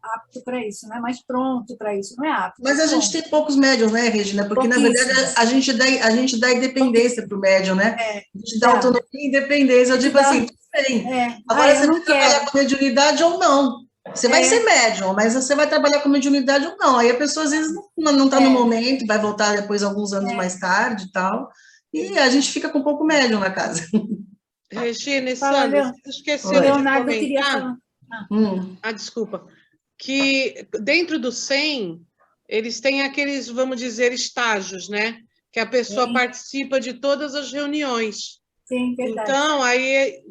apto para isso, né? Mais pronto para isso, não é apto. Mas a gente tem poucos médiums, né, Regina? Porque, na verdade, a gente dá independência para o médium, né? A gente dá autonomia e independência. Eu digo assim, tudo bem. Agora você vai trabalhar com mediunidade ou não. Você vai ser médium, mas você vai trabalhar com mediunidade ou não. Aí a pessoa, às vezes, não está no momento, vai voltar depois, alguns anos mais tarde e tal. E a gente fica com pouco médium na casa. Regina e Sandra, você esqueceu de comentar... desculpa. Que dentro do 100, eles têm aqueles, vamos dizer, estágios, né? Que a pessoa participa de todas as reuniões. Sim, verdade. Então, aí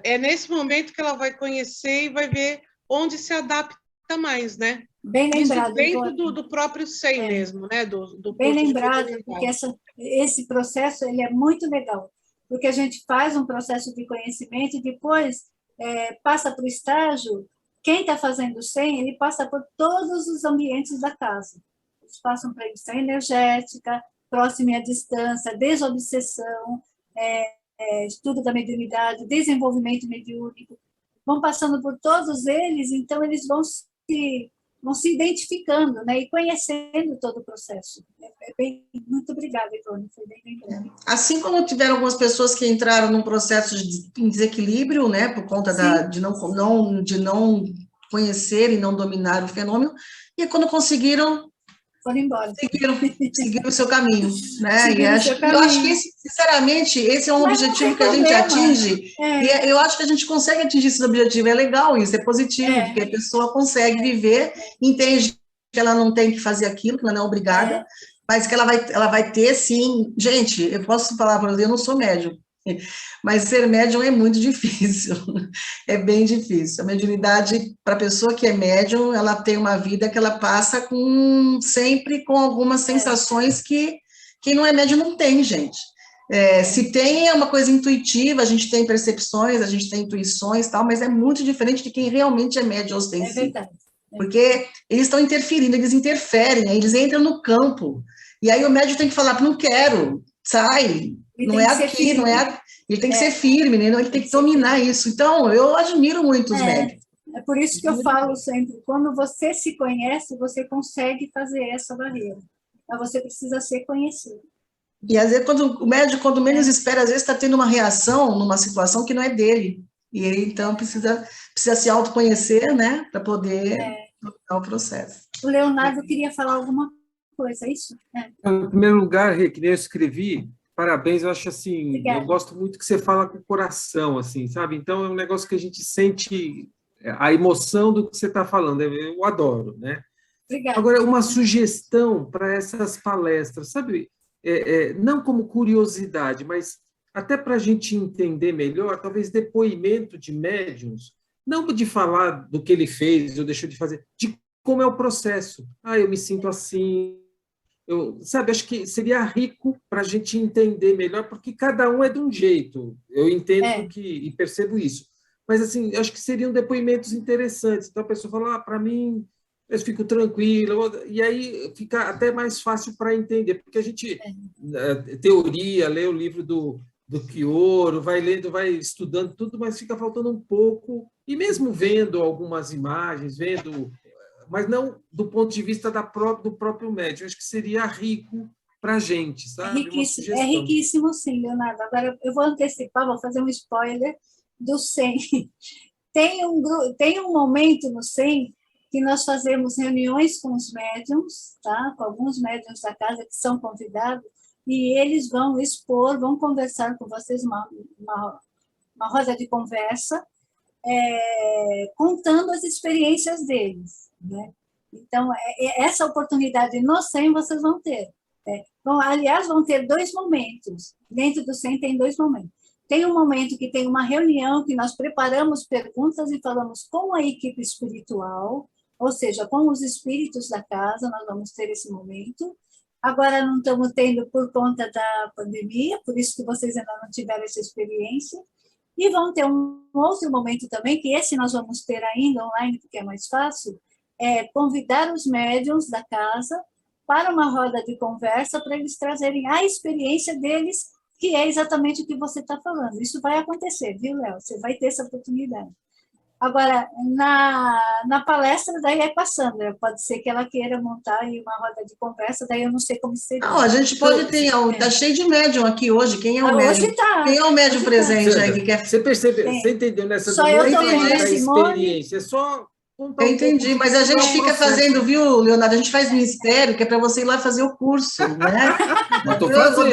é nesse momento que ela vai conhecer e vai ver onde se adapta mais, né? Bem lembrado. Dentro do próprio 100 mesmo, né? Do bem lembrado, porque esse processo ele é muito legal, porque a gente faz um processo de conhecimento e depois passa para o estágio. Quem está fazendo o 100, ele passa por todos os ambientes da casa. Eles passam para a edição energética, próxima e à distância, desobsessão, estudo da mediunidade, desenvolvimento mediúnico. Vão passando por todos eles, então eles vão se identificando, né, e conhecendo todo o processo. Muito obrigada, Ivone, foi bem lembrado. Assim como tiveram algumas pessoas que entraram num processo de desequilíbrio, né, por conta de não conhecer e não dominar o fenômeno, e quando conseguiram, foram embora. Seguiram o seu caminho, né? Eu acho que, sinceramente, esse é um objetivo que a gente atinge, e eu acho que a gente consegue atingir esse objetivo, é legal isso, é positivo, porque a pessoa consegue viver, entende que ela não tem que fazer aquilo, que ela não é obrigada, mas que ela vai ter, sim... Gente, eu posso falar para você, eu não sou médium, mas ser médium é muito difícil, é bem difícil. A mediunidade, para a pessoa que é médium, ela tem uma vida que ela passa sempre com algumas sensações que quem não é médium não tem, gente. Se tem, é uma coisa intuitiva, a gente tem percepções, a gente tem intuições e tal, mas é muito diferente de quem realmente é médium ostensivo. É verdade. Porque eles estão interferindo, eles interferem, eles entram no campo, e aí o médium tem que falar, não quero, sai, não é aqui, não é... Ele tem que ser firme, né? Ele tem que dominar isso. Então, eu admiro muito os médiums. É por isso que eu falo sempre, quando você se conhece, você consegue fazer essa barreira. Mas você precisa ser conhecido. E às vezes, quando o médium, quando menos espera, às vezes está tendo uma reação numa situação que não é dele. E ele, então, precisa se autoconhecer, né? Para poder dominar o processo. O Leonardo queria falar alguma coisa, é isso? Em primeiro lugar, que nem eu escrevi, parabéns, eu acho assim, Obrigada. Eu gosto muito que você fala com o coração, assim, sabe? Então, é um negócio que a gente sente a emoção do que você está falando, eu adoro, né? Obrigada. Agora, uma sugestão para essas palestras, sabe? Não como curiosidade, mas até para a gente entender melhor, talvez depoimento de médiuns, não de falar do que ele fez ou deixou de fazer, de como é o processo. Eu me sinto assim... sabe, acho que seria rico para a gente entender melhor, porque cada um é de um jeito. Eu entendo e percebo isso. Mas, assim, acho que seriam depoimentos interessantes. Então, a pessoa fala, para mim, eu fico tranquilo. E aí fica até mais fácil para entender, porque a gente, teoria, lê o livro do Quioro, vai lendo, vai estudando tudo, mas fica faltando um pouco. E mesmo vendo algumas imagens, mas não do ponto de vista do próprio médium. Acho que seria rico para a gente, sabe? É riquíssimo, sim, Leonardo. Agora, eu vou antecipar, vou fazer um spoiler do 100. Tem um momento no 100 que nós fazemos reuniões com os médiums, tá? Com alguns médiums da casa que são convidados, e eles vão expor, vão conversar com vocês, uma roda de conversa, contando as experiências deles, né? Então, essa oportunidade no 100 vocês vão ter. Aliás, vão ter 2 momentos. Dentro do 100 tem 2 momentos. Tem um momento que tem uma reunião que nós preparamos perguntas e falamos com a equipe espiritual, ou seja, com os espíritos da casa, nós vamos ter esse momento. Agora não estamos tendo por conta da pandemia, por isso que vocês ainda não tiveram essa experiência. E vão ter um outro momento também, que esse nós vamos ter ainda online, porque é mais fácil, convidar os médiuns da casa para uma roda de conversa, para eles trazerem a experiência deles que é exatamente o que você está falando. Isso vai acontecer, viu, Léo? Você vai ter essa oportunidade. Agora, na palestra, daí é passando, né? Pode ser que ela queira montar aí uma roda de conversa, daí eu não sei como seria. Não, a gente pode ter, está cheio de médium aqui hoje. Quem é o médium? Hoje tá. Quem é o médium presente aí que quer? Você percebeu? Você entendeu nessa Só eu tô vendo a experiência? É só contar eu entendi, mas a gente fica fazendo, viu, Leonardo? A gente faz mistério, que é para você ir lá fazer o curso, né? Estou fazendo.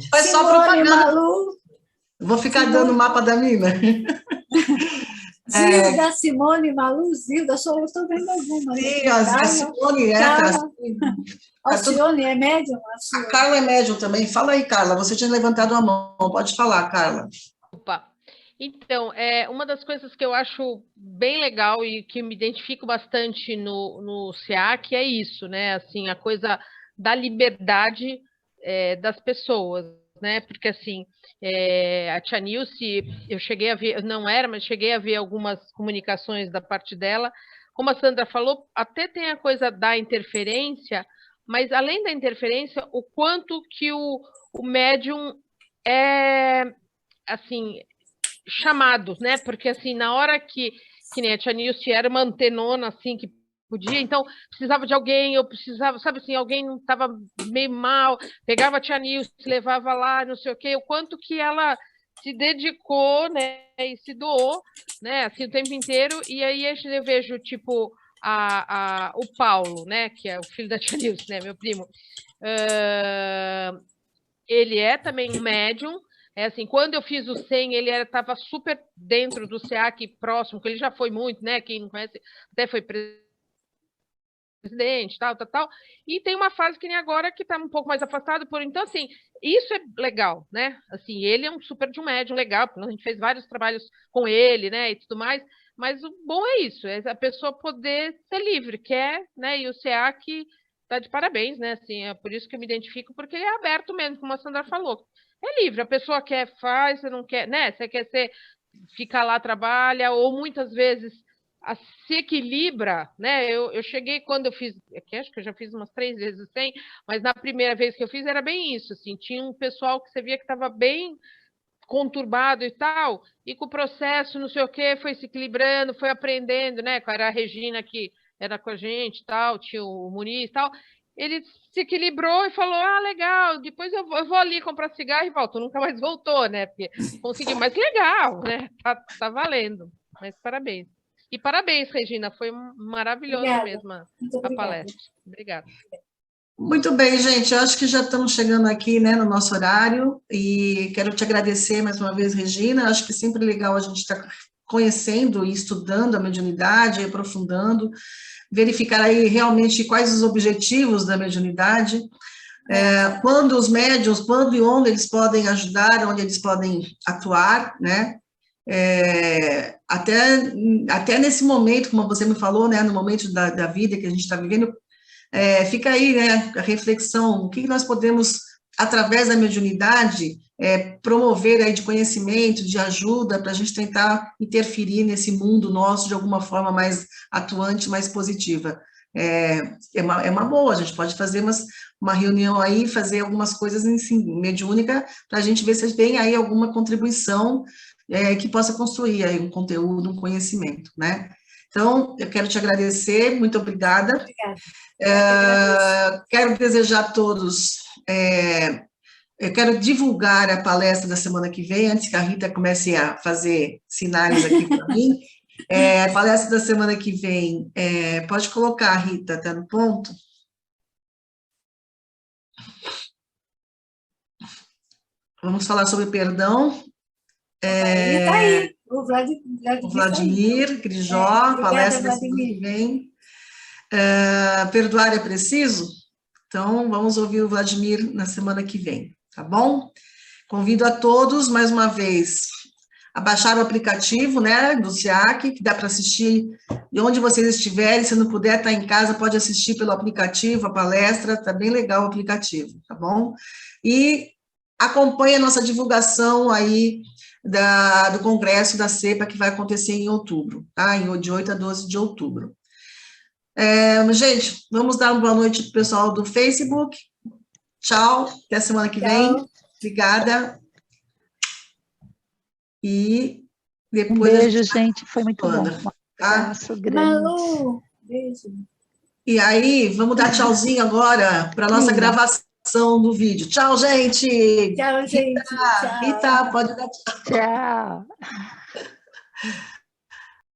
Faz só propaganda. Vou ficar dando o mapa da mina. Zilda, Simone, Malu, Zilda, só eu estou vendo alguma. Sim, a Simone Alcione é médium? A Carla é médium também. Fala aí, Carla, você tinha levantado a mão, pode falar, Carla. Opa. Então, uma das coisas que eu acho bem legal e que me identifico bastante no SEAC é isso, né? Assim, a coisa da liberdade das pessoas, né? Porque, assim, a Tia Nilce, eu cheguei a ver, não era, mas cheguei a ver algumas comunicações da parte dela. Como a Sandra falou, até tem a coisa da interferência, mas, além da interferência, o quanto que o médium é, assim, chamado, né? Porque, assim, na hora que nem a Tia Nilce era uma antenona, assim, que podia, então precisava de alguém, eu precisava, sabe assim, alguém não estava meio mal, pegava a Tia Nilce, levava lá, não sei o quê, o quanto que ela se dedicou, né, e se doou, né, assim, o tempo inteiro, e aí eu vejo, tipo, o Paulo, né, que é o filho da Tia Nilce, né, meu primo, ele é também um médium. Assim, quando eu fiz o 100, ele estava super dentro do SEAC próximo, que ele já foi muito, né? Quem não conhece, até foi presidente, tal. E tem uma fase que nem agora que está um pouco mais afastado por. Então, assim, isso é legal, né? Assim, ele é um super de um médium legal, porque a gente fez vários trabalhos com ele, né? E tudo mais. Mas o bom é isso, é a pessoa poder ser livre, quer, né? E o SEAC está de parabéns, né? Assim, é por isso que eu me identifico, porque ele é aberto mesmo, como a Sandra falou. É livre, a pessoa quer, faz, você não quer, né? Você quer ficar lá, trabalha, ou muitas vezes se equilibra, né? Eu cheguei quando eu fiz, acho que eu já fiz umas 3 vezes 100, mas na primeira vez que eu fiz era bem isso, assim, tinha um pessoal que você via que estava bem conturbado e tal, e com o processo, não sei o quê, foi se equilibrando, foi aprendendo, né? Era a Regina que era com a gente, tal, tinha o Muniz e tal. Ele se equilibrou e falou, legal, depois eu vou ali comprar cigarro e volto. Nunca mais voltou, né? Porque conseguiu, mas legal, né? Tá valendo. Mas parabéns. E parabéns, Regina, foi maravilhosa mesmo a palestra. Obrigada. Muito bem, gente, eu acho que já estamos chegando aqui, né, no nosso horário, e quero te agradecer mais uma vez, Regina. Acho que é sempre legal a gente estar conhecendo e estudando a mediunidade, aprofundando, verificar aí realmente quais os objetivos da mediunidade, quando os médiuns, quando e onde eles podem ajudar, onde eles podem atuar, né? Até nesse momento, como você me falou, né, no momento da vida que a gente está vivendo, fica aí, né, a reflexão, o que nós podemos, através da mediunidade, promover aí de conhecimento, de ajuda, para a gente tentar interferir nesse mundo nosso de alguma forma mais atuante, mais positiva. É uma boa, a gente pode fazer uma reunião aí, fazer algumas coisas em mediúnica, para a gente ver se tem aí alguma contribuição que possa construir aí um conteúdo, um conhecimento, né? Então, eu quero te agradecer, muito obrigada. Obrigada. Quero desejar a todos... eu quero divulgar a palestra da semana que vem, antes que a Rita comece a fazer sinais aqui para mim. A palestra da semana que vem, pode colocar, Rita, até no ponto. Vamos falar sobre perdão. Está aí, o Vladimir Grijó, palestra da semana que vem. Perdoar é preciso? Então, vamos ouvir o Vladimir na semana que vem, tá bom? Convido a todos, mais uma vez, a baixar o aplicativo, né, do SEAC, que dá para assistir de onde vocês estiverem. Se não puder estar em casa, pode assistir pelo aplicativo, a palestra, tá bem legal o aplicativo, tá bom? E acompanhe a nossa divulgação aí do Congresso da CEPA, que vai acontecer em outubro, tá? De 8 a 12 de outubro. Gente, vamos dar uma boa noite para o pessoal do Facebook. Tchau, até semana que vem. Obrigada. E depois... Beijo, gente. Foi muito bom. Tá? Abraço grande. Malu, beijo. E aí, vamos dar tchauzinho agora para a nossa gravação do vídeo. Tchau, gente! Tchau, gente. Rita, Tchau. Rita, pode dar tchau. Tchau.